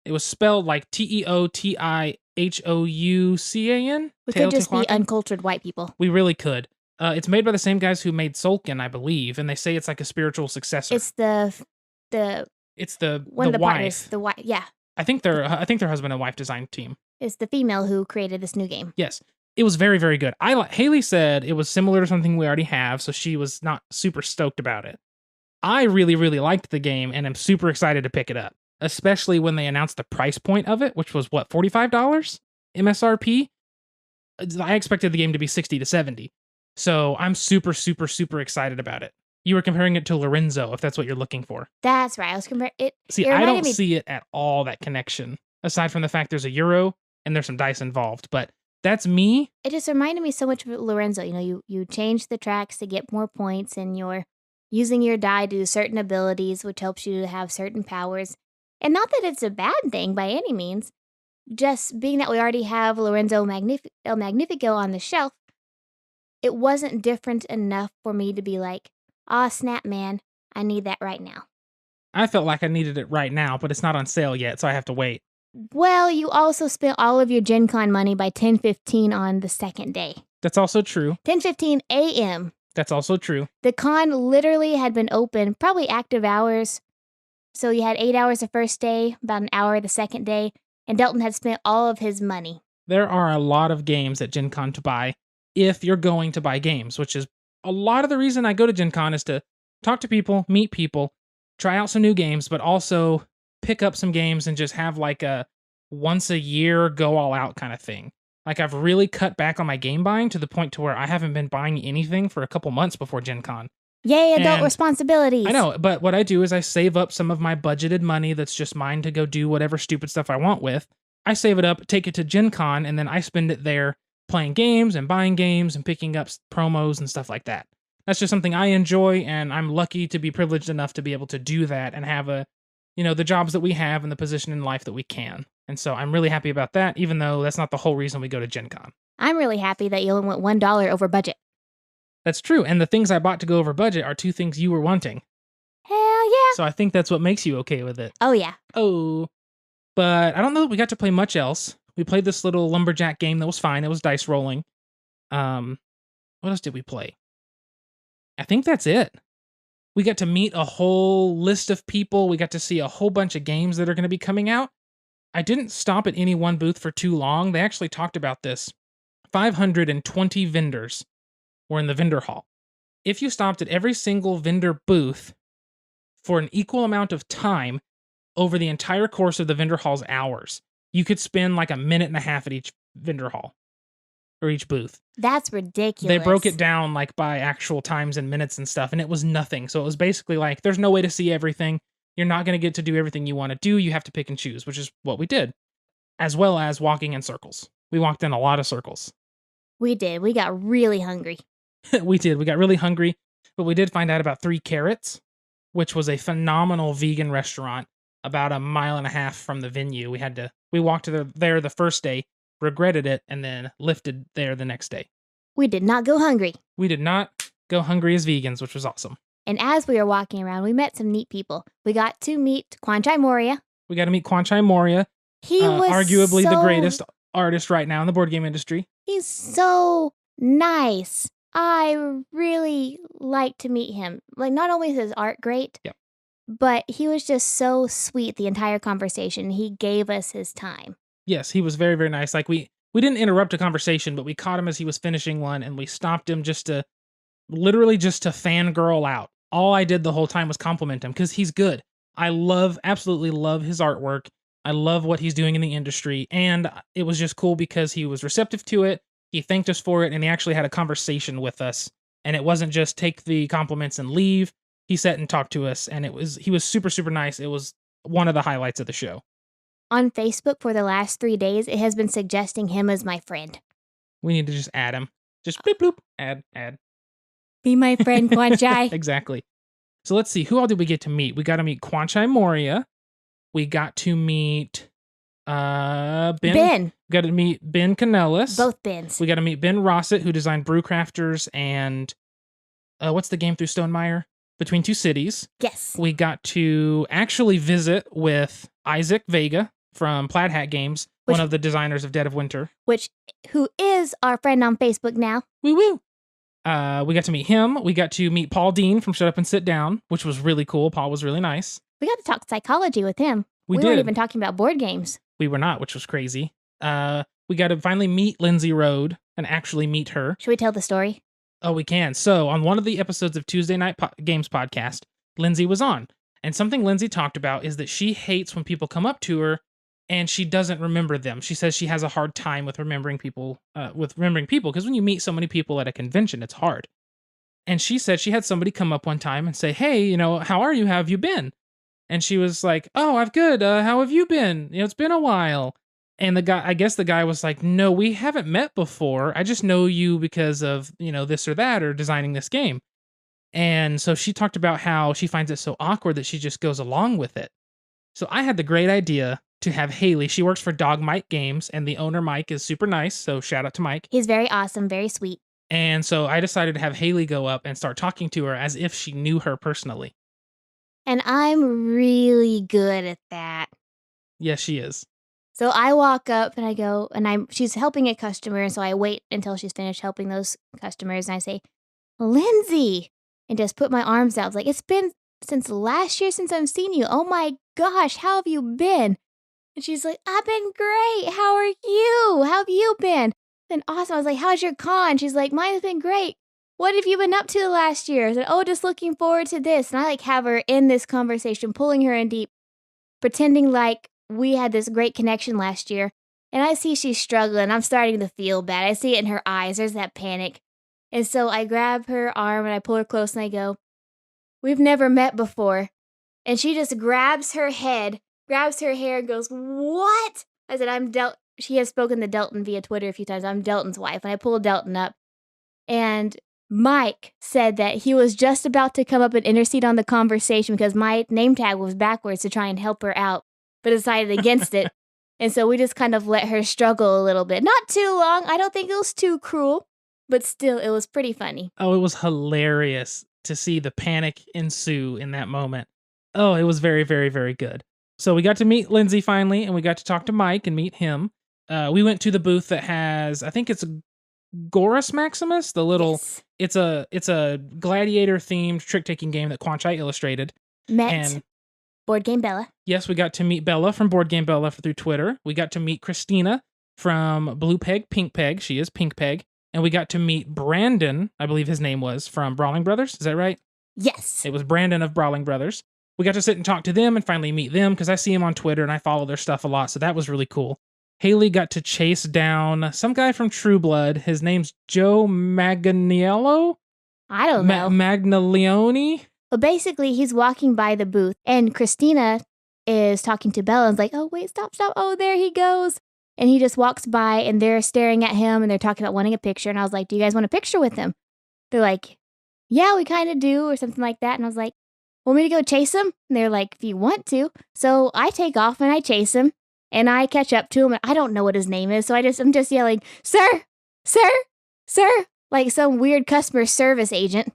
It was spelled like Teotihuacan. We could just be uncultured white people. We really could. It's made by the same guys who made Sulkin, I believe, and they say it's like a spiritual successor. It's the one of the wife. Partners, the wife, yeah. I think their husband and wife design team. It's the female who created this new game. Yes. It was very, very good. Haley said it was similar to something we already have, so she was not super stoked about it. I really, really liked the game, and I'm super excited to pick it up, especially when they announced the price point of it, which was, what, $45 MSRP? I expected the game to be $60 to $70. So I'm super, super, super excited about it. You were comparing it to Lorenzo, if that's what you're looking for. That's right. I was comparing it. See, I don't see it at all, that connection, aside from the fact there's a euro and there's some dice involved, but that's me. It just reminded me so much of Lorenzo. You know, you change the tracks to get more points, and you're using your die to do certain abilities, which helps you to have certain powers. And not that it's a bad thing by any means. Just being that we already have Lorenzo El Magnifico on the shelf, it wasn't different enough for me to be like, "Ah, snap, man, I need that right now." I felt like I needed it right now, but it's not on sale yet, so I have to wait. Well, you also spent all of your Gen Con money by 10:15 on the second day. That's also true. 10:15 a.m. That's also true. The con literally had been open, probably active hours. So you had 8 hours the first day, about an hour the second day, and Delton had spent all of his money. There are a lot of games at Gen Con to buy if you're going to buy games, which is a lot of the reason I go to Gen Con is to talk to people, meet people, try out some new games, but also pick up some games and just have like a once a year go all out kind of thing. Like I've really cut back on my game buying to the point to where I haven't been buying anything for a couple months before Gen Con. Yay, adult responsibilities. I know, but what I do is I save up some of my budgeted money that's just mine to go do whatever stupid stuff I want with. I save it up, take it to Gen Con, and then I spend it there playing games and buying games and picking up promos and stuff like that. That's just something I enjoy, and I'm lucky to be privileged enough to be able to do that and have the jobs that we have and the position in life that we can. And so I'm really happy about that, even though that's not the whole reason we go to Gen Con. I'm really happy that you only went $1 over budget. That's true, and the things I bought to go over budget are 2 things you were wanting. Hell yeah. So I think that's what makes you okay with it. Oh yeah. Oh. But I don't know that we got to play much else. We played this little lumberjack game that was fine. It was dice rolling. What else did we play? I think that's it. We got to meet a whole list of people. We got to see a whole bunch of games that are going to be coming out. I didn't stop at any one booth for too long. They actually talked about this. 520 vendors were in the vendor hall. If you stopped at every single vendor booth for an equal amount of time over the entire course of the vendor hall's hours, you could spend like a minute and a half at each vendor hall or each booth. That's ridiculous. They broke it down like by actual times and minutes and stuff, and it was nothing. So it was basically like, there's no way to see everything. You're not going to get to do everything you want to do. You have to pick and choose, which is what we did, as well as walking in circles. We walked in a lot of circles. We did. We got really hungry. We did. We got really hungry, but we did find out about 3 Carrots, which was a phenomenal vegan restaurant about a mile and a half from the venue. We walked there the first day, regretted it, and then lifted there the next day. We did not go hungry. We did not go hungry as vegans, which was awesome. And as we were walking around, we met some neat people. We got to meet Kwanchai Moria. We got to meet Kwanchai Moria. He was arguably the greatest artist right now in the board game industry. He's so nice. I really like to meet him. Like, not only is his art great, yep, but he was just so sweet the entire conversation. He gave us his time. Yes, he was very, very nice. Like, we didn't interrupt a conversation, but we caught him as he was finishing one, and we stopped him just to fangirl out. All I did the whole time was compliment him, because he's good. I absolutely love his artwork. I love what he's doing in the industry, and it was just cool because he was receptive to it. He thanked us for it, and he actually had a conversation with us. And it wasn't just take the compliments and leave. He sat and talked to us, and he was super, super nice. It was one of the highlights of the show. On Facebook for the last 3 days, it has been suggesting him as my friend. We need to just add him. Just bloop, bloop, add. Be my friend, Kwanchai. Exactly. So let's see. Who all did we get to meet? We got to meet Kwanchai Moria. We got to meet Ben. We got to meet Ben Canellis. Both Bens. We got to meet Ben Rossett, who designed Brewcrafters and what's the game through Stonemaier? Between Two Cities. Yes. We got to actually visit with Isaac Vega from Plaid Hat Games, one of the designers of Dead of Winter. Who is our friend on Facebook now. Woo woo. We got to meet him. We got to meet Paul Dean from Shut Up and Sit Down, which was really cool. Paul was really nice. We got to talk psychology with him. We weren't even talking about board games. We were not, which was crazy. We got to finally meet Lindsay Rode and actually meet her. Should we tell the story? Oh, we can. So on one of the episodes of Tuesday Night Games Podcast, Lindsay was on. And something Lindsay talked about is that she hates when people come up to her and she doesn't remember them. She says she has a hard time with remembering people, because when you meet so many people at a convention, it's hard. And she said she had somebody come up one time and say, hey, how are you? How have you been? And she was like, oh, I'm good. How have you been? It's been a while. And I guess the guy was like, no, we haven't met before. I just know you because of, this or that, or designing this game. And so she talked about how she finds it so awkward that she just goes along with it. So I had the great idea to have Haley. She works for Dog Mike Games, and the owner, Mike, is super nice. So shout out to Mike. He's very awesome, very sweet. And so I decided to have Haley go up and start talking to her as if she knew her personally. And I'm really good at that. Yes, she is. So I walk up and I go, and she's helping a customer, and so I wait until she's finished helping those customers, and I say, Lindsay, and just put my arms out. I was like, it's been since last year since I've seen you. Oh my gosh, how have you been? And she's like, I've been great. How are you? How have you been? Been awesome. I was like, how's your con? She's like, mine's been great. What have you been up to the last year? I said, oh, just looking forward to this. And I like have her in this conversation, pulling her in deep, pretending like we had this great connection last year. And I see she's struggling. I'm starting to feel bad. I see it in her eyes. There's that panic. And so I grab her arm and I pull her close and I go, we've never met before. And she just grabs her head, grabs her hair and goes, what? I said, she has spoken to Delton via Twitter a few times. I'm Delton's wife. And I pulled Delton up. And Mike said that he was just about to come up and intercede on the conversation because my name tag was backwards to try and help her out, but decided against it. And so we just kind of let her struggle a little bit. Not too long. I don't think it was too cruel, but still, it was pretty funny. Oh, it was hilarious to see the panic ensue in that moment. Oh, it was very, very, very good. So we got to meet Lindsay finally, and we got to talk to Mike and meet him. We went to the booth that has, I think it's Gorus Maximus, the little, yes. it's a gladiator themed trick taking game that Quanchai illustrated. Met Board Game Bella. Yes, we got to meet Bella from Board Game Bella through Twitter. We got to meet Christina from Blue Peg, Pink Peg. She is Pink Peg. And we got to meet Brandon, I believe his name was, from Brawling Brothers. Is that right? Yes. It was Brandon of Brawling Brothers. We got to sit and talk to them and finally meet them because I see them on Twitter and I follow their stuff a lot. So that was really cool. Haley got to chase down some guy from True Blood. His name's Joe Maganiello? I don't know. Magnaleone? Well, basically, he's walking by the booth, and Christina is talking to Bella and is like, oh, wait, stop. Oh, there he goes. And he just walks by, and they're staring at him, and they're talking about wanting a picture. And I was like, do you guys want a picture with him? They're like, yeah, we kind of do, or something like that. And I was like, want me to go chase him? And they're like, if you want to. So I take off, and I chase him. And I catch up to him, and I don't know what his name is, so I'm just yelling, sir, like some weird customer service agent.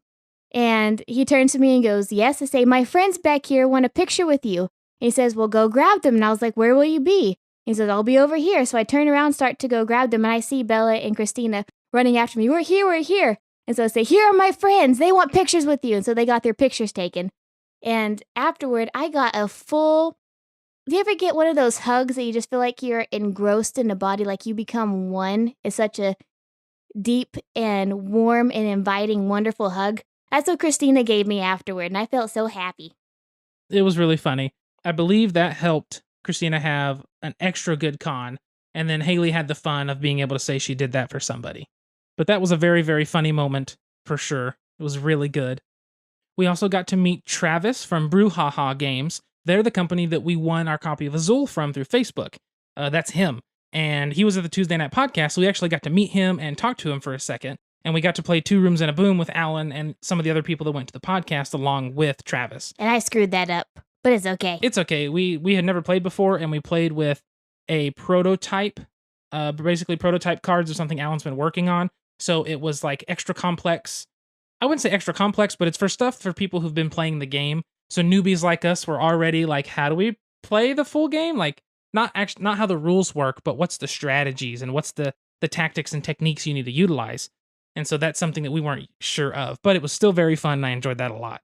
And he turns to me and goes, yes. I say, my friends back here want a picture with you. And he says, well, go grab them. And I was like, where will you be? He says, I'll be over here. So I turn around, start to go grab them, and I see Bella and Christina running after me. We're here. And so I say, here are my friends. They want pictures with you. And so they got their pictures taken. And afterward, I got a full... Do you ever get one of those hugs that you just feel like you're engrossed in the body, like you become one? It's such a deep and warm and inviting, wonderful hug. That's what Christina gave me afterward, and I felt so happy. It was really funny. I believe that helped Christina have an extra good con, and then Haley had the fun of being able to say she did that for somebody. But that was a very, very funny moment, for sure. It was really good. We also got to meet Travis from Brouhaha Games. They're the company that we won our copy of Azul from through Facebook. That's him. And he was at the Tuesday Night Podcast, so we actually got to meet him and talk to him for a second. And we got to play Two Rooms and a Boom with Alan and some of the other people that went to the podcast along with Travis. And I screwed that up, but it's okay. It's okay. We had never played before, and we played with a prototype, basically prototype cards of something Alan's been working on. So it was like extra complex. I wouldn't say extra complex, but it's for stuff for people who've been playing the game. So newbies like us were already like, how do we play the full game? Like, not how the rules work, but what's the strategies and what's the tactics and techniques you need to utilize. And so that's something that we weren't sure of, but it was still very fun, and I enjoyed that a lot.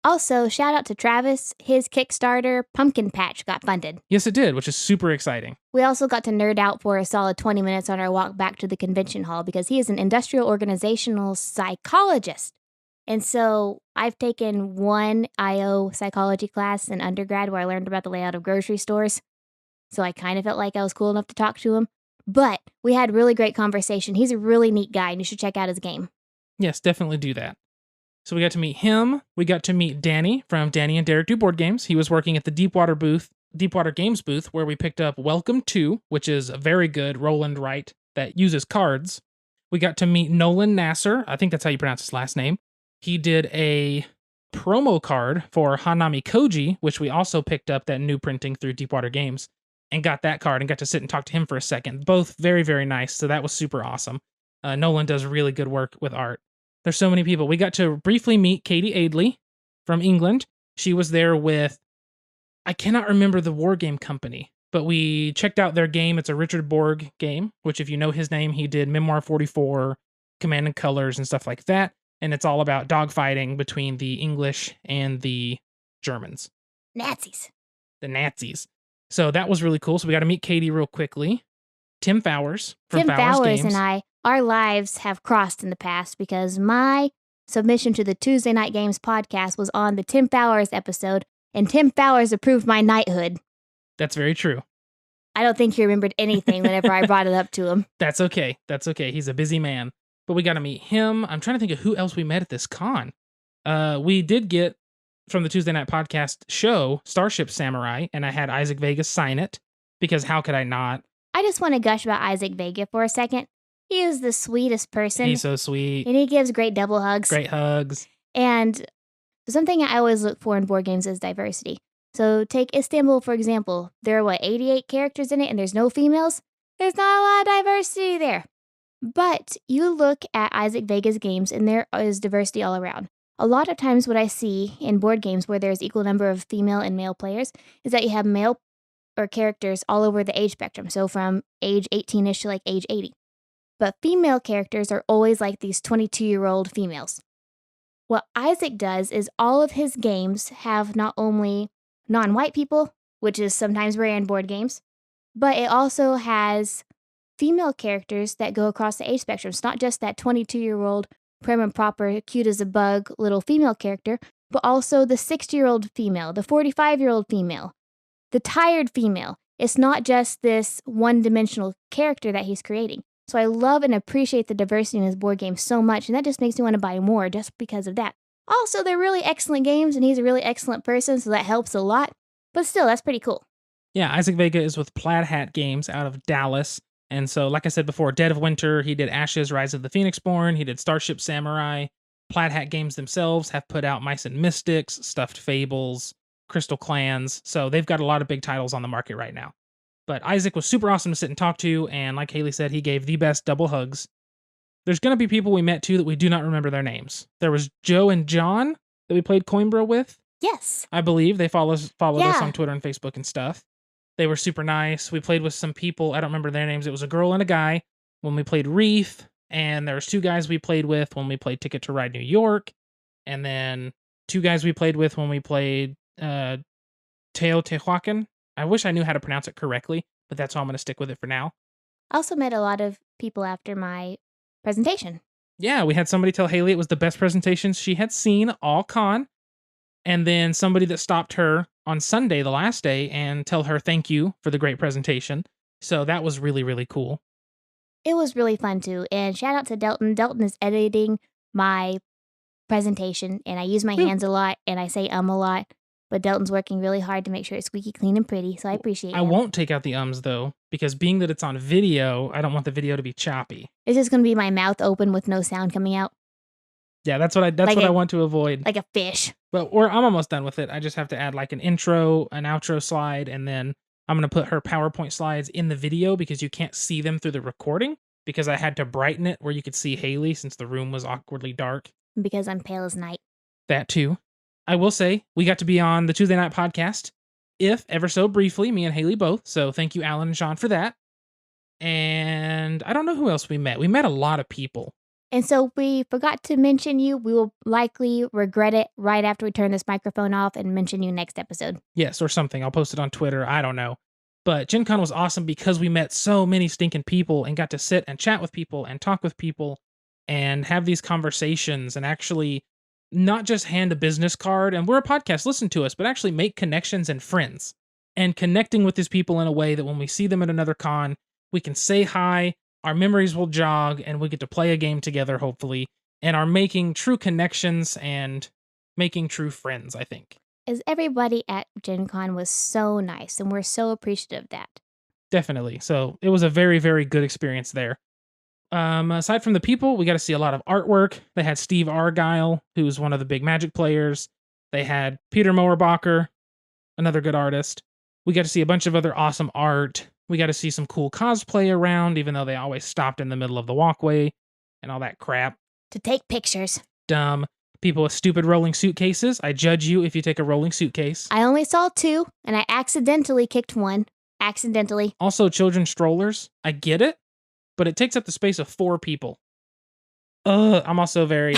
Also, shout out to Travis. His Kickstarter, Pumpkin Patch, got funded. Yes, it did, which is super exciting. We also got to nerd out for a solid 20 minutes on our walk back to the convention hall because he is an industrial organizational psychologist. And so I've taken one IO psychology class in undergrad where I learned about the layout of grocery stores. So I kind of felt like I was cool enough to talk to him. But we had really great conversation. He's a really neat guy, and you should check out his game. Yes, definitely do that. So we got to meet him. We got to meet Danny from Danny and Derek Do Board Games. He was working at the Deepwater Games booth, where we picked up Welcome To, which is a very good roll and write that uses cards. We got to meet Nolan Nasser. I think that's how you pronounce his last name. He did a promo card for Hanamikoji, which we also picked up that new printing through Deepwater Games, and got that card and got to sit and talk to him for a second. Both very, very nice. So that was super awesome. Nolan does really good work with art. There's so many people. We got to briefly meet Katie Aidley from England. She was there with, I cannot remember the war game company, but we checked out their game. It's a Richard Borg game, which if you know his name, he did Memoir 44, Command and Colors, and stuff like that. and it's all about dogfighting between the English and the Germans, Nazis. the Nazis. So that was really cool. So we got to meet Katie real quickly. Tim Fowers from Tim Fowers Fowers Games. and our lives have crossed in the past because my submission to the Tuesday Night Games podcast was on the Tim Fowers episode, and Tim Fowers approved my knighthood. That's very true. I don't think he remembered anything whenever I brought it up to him. That's okay. That's okay. He's a busy man. But we got to meet him. I'm trying to think of who else we met at this con. We did get from the Tuesday Night Podcast show, Starship Samurai, and I had Isaac Vegas sign it because how could I not? I just want to gush about Isaac Vega for a second. He is the sweetest person. He's so sweet. And he gives great double hugs. Great hugs. And something I always look for in board games is diversity. So take Istanbul, for example. There are, 88 characters in it, and there's no females? There's not a lot of diversity there. But you look at Isaac Vega's games, and there is diversity all around. A lot of times what I see in board games where there's equal number of female and male players is that you have male or characters all over the age spectrum. So from age 18-ish to age 80. But female characters are always like these 22-year-old females. What Isaac does is all of his games have not only non-white people, which is sometimes rare in board games, but it also has female characters that go across the age spectrum. It's not just that 22-year-old prim and proper, cute as a bug little female character, but also the 60-year-old female, the 45-year-old female, the tired female. It's not just this one-dimensional character that he's creating. So I love and appreciate the diversity in his board games so much, and that just makes me want to buy more just because of that. Also, they're really excellent games, and he's a really excellent person, so that helps a lot. But still, that's pretty cool. Yeah, Isaac Vega is with Plaid Hat Games out of Dallas. And so, like I said before, Dead of Winter, he did Ashes, Rise of the Pheonixborn, he did Starship Samurai. Plaid Hat Games themselves have put out Mice and Mystics, Stuffed Fables, Crystal Clans. So they've got a lot of big titles on the market right now. But Isaac was super awesome to sit and talk to, and like Haley said, he gave the best double hugs. There's going to be people we met too that we do not remember their names. There was Joe and John that we played Coimbra with. Yes. I believe they followed us on Twitter and Facebook and stuff. They were super nice. We played with some people. I don't remember their names. It was a girl and a guy when we played Reef, and there was 2 guys we played with when we played Ticket to Ride New York, and then 2 guys we played with when we played Teotihuacan. I wish I knew how to pronounce it correctly, but that's how I'm going to stick with it for now. I also met a lot of people after my presentation. Yeah, we had somebody tell Haley it was the best presentation she had seen all con. And then somebody that stopped her on Sunday, the last day, and tell her thank you for the great presentation. So that was really, really cool. It was really fun too. And shout out to Delton. Delton is editing my presentation, and I use my hands a lot, and I say a lot. But Delton's working really hard to make sure it's squeaky clean and pretty, so I appreciate it. I won't take out the ums, though, because being that it's on video, I don't want the video to be choppy. It's just going to be my mouth open with no sound coming out. Yeah, that's what I want to avoid. Like a fish. But I'm almost done with it. I just have to add an intro, an outro slide, and then I'm going to put her PowerPoint slides in the video because you can't see them through the recording because I had to brighten it where you could see Haley since the room was awkwardly dark. Because I'm pale as night. That too. I will say, we got to be on the Tuesday Night Podcast, if ever so briefly, me and Haley both. So thank you, Alan and Sean, for that. And I don't know who else we met. We met a lot of people. And so we forgot to mention you. We will likely regret it right after we turn this microphone off and mention you next episode. Yes, or something. I'll post it on Twitter. I don't know. But Gen Con was awesome because we met so many stinking people and got to sit and chat with people and talk with people and have these conversations and actually not just hand a business card and we're a podcast, listen to us, but actually make connections and friends and connecting with these people in a way that when we see them at another con, we can say hi, our memories will jog, and we get to play a game together, hopefully, and are making true connections and making true friends, I think. As everybody at Gen Con was so nice, and we're so appreciative of that. Definitely. So it was a very, very good experience there. Aside from the people, we got to see a lot of artwork. They had Steve Argyle, who's one of the big Magic players. They had Peter Moerbacher, another good artist. We got to see a bunch of other awesome art. We got to see some cool cosplay around, even though they always stopped in the middle of the walkway and all that crap. To take pictures. Dumb. People with stupid rolling suitcases. I judge you if you take a rolling suitcase. I only saw 2, and I accidentally kicked 1. Accidentally. Also, children's strollers. I get it, but it takes up the space of 4 people. I'm also very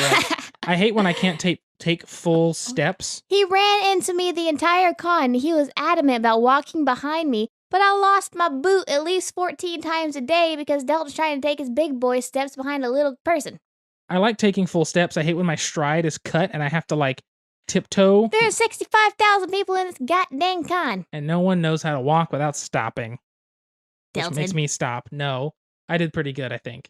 I hate when I can't take full steps. He ran into me the entire con. He was adamant about walking behind me, but I lost my boot at least 14 times a day because Delton's trying to take his big boy steps behind a little person. I like taking full steps. I hate when my stride is cut and I have to like tiptoe. There's 65,000 people in this goddamn con. And no one knows how to walk without stopping. Delton. Which makes me stop. No, I did pretty good, I think.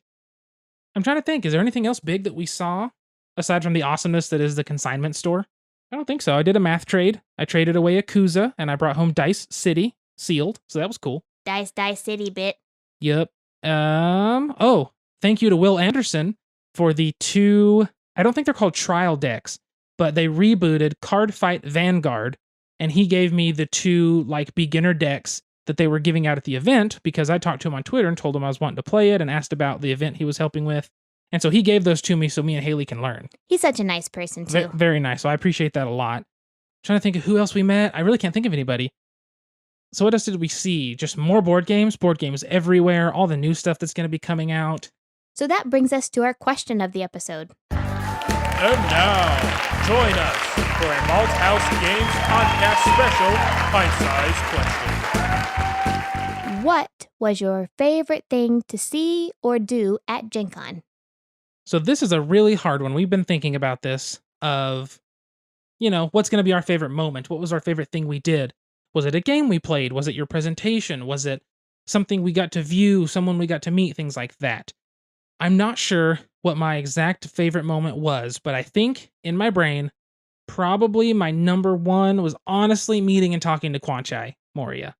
I'm trying to think. Is there anything else big that we saw aside from the awesomeness that is the consignment store? I don't think so. I did a math trade. I traded away a Kuza and I brought home Dice City sealed. So that was cool. Dice City bit. Yep. Oh, thank you to Will Anderson for the 2, I don't think they're called trial decks, but they rebooted Cardfight Vanguard, and he gave me the 2 like beginner decks that they were giving out at the event because I talked to him on Twitter and told him I was wanting to play it and asked about the event he was helping with. And so he gave those to me so me and Haley can learn. He's such a nice person too. Very nice. So I appreciate that a lot. Trying to think of who else we met. I really can't think of anybody. So what else did we see? Just more board games everywhere, all the new stuff that's going to be coming out. So that brings us to our question of the episode. And now, join us for a Malthaus Games podcast special bite-sized question. What was your favorite thing to see or do at Gen Con? So this is a really hard one. We've been thinking about this of, what's going to be our favorite moment? What was our favorite thing we did? Was it a game we played? Was it your presentation? Was it something we got to view, someone we got to meet, things like that? I'm not sure what my exact favorite moment was, but I think in my brain, probably my number one was honestly meeting and talking to Kwanchai Moria.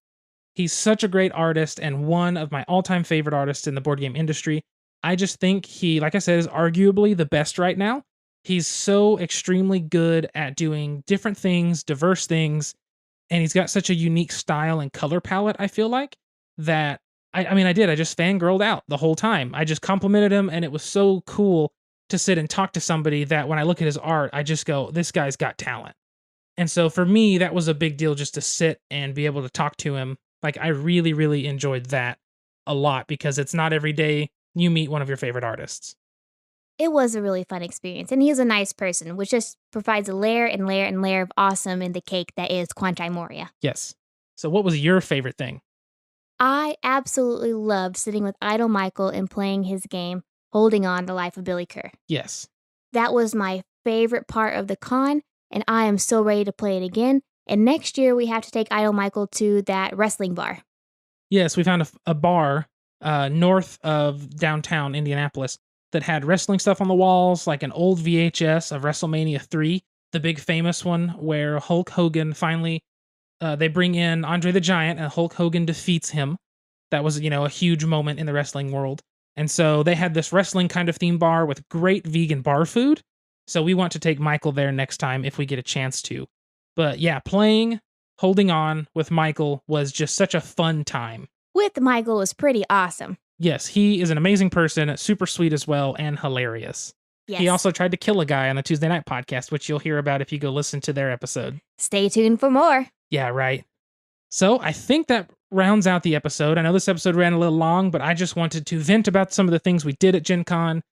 He's such a great artist and one of my all-time favorite artists in the board game industry. I just think he, like I said, is arguably the best right now. He's so extremely good at doing different things, diverse things, and he's got such a unique style and color palette, I feel like, that I just fangirled out the whole time. I just complimented him, and it was so cool to sit and talk to somebody that when I look at his art, I just go, this guy's got talent. And so for me, that was a big deal just to sit and be able to talk to him. Like, I really, really enjoyed that a lot because it's not every day you meet one of your favorite artists. It was a really fun experience, and he's a nice person, which just provides a layer and layer and layer of awesome in the cake that is Kwanchai Moria. Yes. So what was your favorite thing? I absolutely loved sitting with Idle Michael and playing his game, Holding On to Life of Billy Kerr. Yes. That was my favorite part of the con, and I am so ready to play it again. And next year, we have to take Idle Michael to that wrestling bar. Yes, we found a bar north of downtown Indianapolis that had wrestling stuff on the walls, like an old VHS of WrestleMania 3, the big famous one where Hulk Hogan finally, they bring in Andre the Giant and Hulk Hogan defeats him. That was, a huge moment in the wrestling world. And so they had this wrestling kind of theme bar with great vegan bar food. So we want to take Michael there next time if we get a chance to. But yeah, playing Holding On with Michael was just such a fun time. With Michael was pretty awesome. Yes, he is an amazing person, super sweet as well, and hilarious. Yes. He also tried to kill a guy on the Tuesday Night podcast, which you'll hear about if you go listen to their episode. Stay tuned for more. Yeah, right. So I think that rounds out the episode. I know this episode ran a little long, but I just wanted to vent about some of the things we did at Gen Con.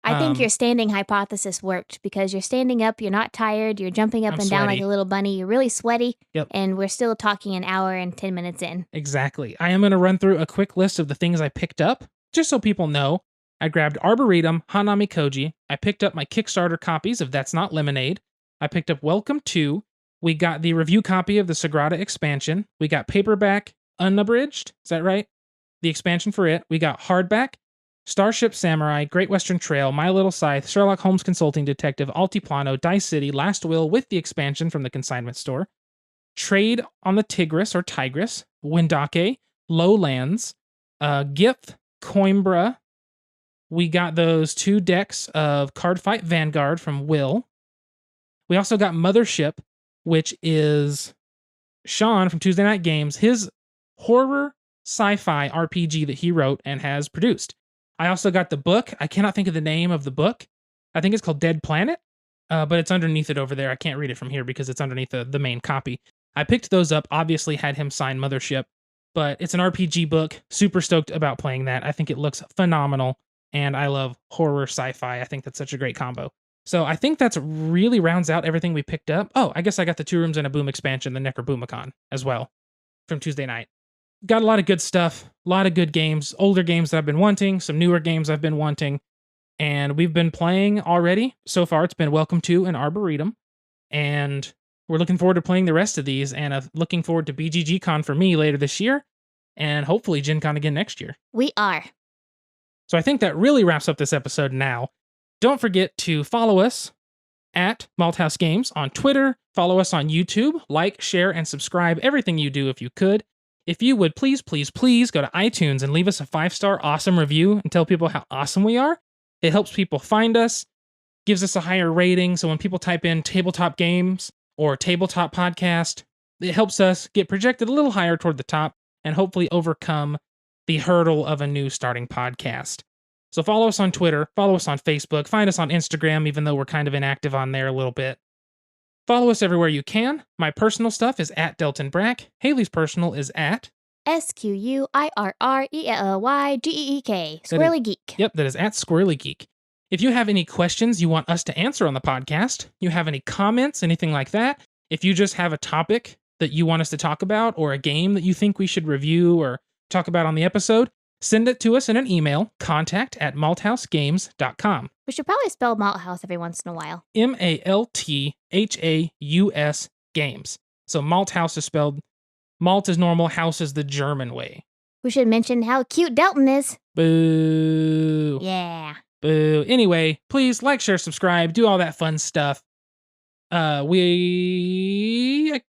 I think your standing hypothesis worked because you're standing up, you're not tired, you're jumping up I'm and down sweaty. like a little bunny, you're really sweaty, Yep. and we're still talking an hour and 10 minutes in. Exactly. I am going to run through a quick list of the things I picked up, just so people know. I grabbed Arboretum, Hanamikoji. I picked up my Kickstarter copies of That's Not Lemonade. I picked up Welcome To. We got the review copy of the Sagrada expansion. We got Paperback Unabridged. Is that right? The expansion for it. We got Hardback, Starship Samurai, Great Western Trail, My Little Scythe, Sherlock Holmes Consulting Detective, Altiplano, Dice City, Last Will with the expansion from the consignment store, Trade on the Tigris or Tigris, Wendake, Lowlands, Gipf, Coimbra. We got those 2 decks of Cardfight Vanguard from Will. We also got Mothership, which is Sean from Tuesday Night Games, his horror sci-fi RPG that he wrote and has produced. I also got the book. I cannot think of the name of the book. I think it's called Dead Planet, but it's underneath it over there. I can't read it from here because it's underneath the main copy. I picked those up, obviously had him sign Mothership, but it's an RPG book. Super stoked about playing that. I think it looks phenomenal, and I love horror sci-fi. I think that's such a great combo. So I think that's really rounds out everything we picked up. Oh, I guess I got the 2 Rooms and a Boom expansion, the Necroboomicon, as well, from Tuesday night. Got a lot of good stuff, a lot of good games, older games that I've been wanting, some newer games I've been wanting, and we've been playing already. So far, it's been Welcome to an Arboretum, and we're looking forward to playing the rest of these, and looking forward to BGG-Con for me later this year, and hopefully Gen Con again next year. We are. So I think that really wraps up this episode now. Don't forget to follow us at Malthaus Games on Twitter. Follow us on YouTube. Like, share, and subscribe everything you do if you could. If you would please, please, please go to iTunes and leave us a 5-star awesome review and tell people how awesome we are. It helps people find us, gives us a higher rating. So when people type in tabletop games or tabletop podcast, it helps us get projected a little higher toward the top and hopefully overcome the hurdle of a new starting podcast. So follow us on Twitter, follow us on Facebook, find us on Instagram, even though we're kind of inactive on there a little bit. Follow us everywhere you can. My personal stuff is at Delton Brack. Haley's personal is at SQUIRRELYGEEK. Squirrely Geek. Yep, that is at Squirrely Geek. If you have any questions you want us to answer on the podcast, you have any comments, anything like that, if you just have a topic that you want us to talk about or a game that you think we should review or talk about on the episode, send it to us in an email, contact@malthausgames.com. We should probably spell Malthaus every once in a while. Malthaus Games. So Malthaus is spelled, Malt is normal, house is the German way. We should mention how cute Delton is. Boo. Yeah. Boo. Anyway, please like, share, subscribe, do all that fun stuff. I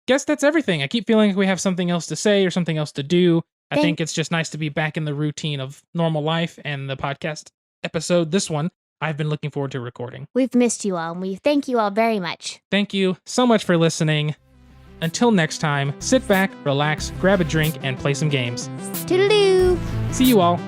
guess that's everything. I keep feeling like we have something else to say or something else to do. I think it's just nice to be back in the routine of normal life, and the podcast episode, this one, I've been looking forward to recording. We've missed you all, and we thank you all very much. Thank you so much for listening. Until next time, sit back, relax, grab a drink, and play some games. Toodaloo! See you all.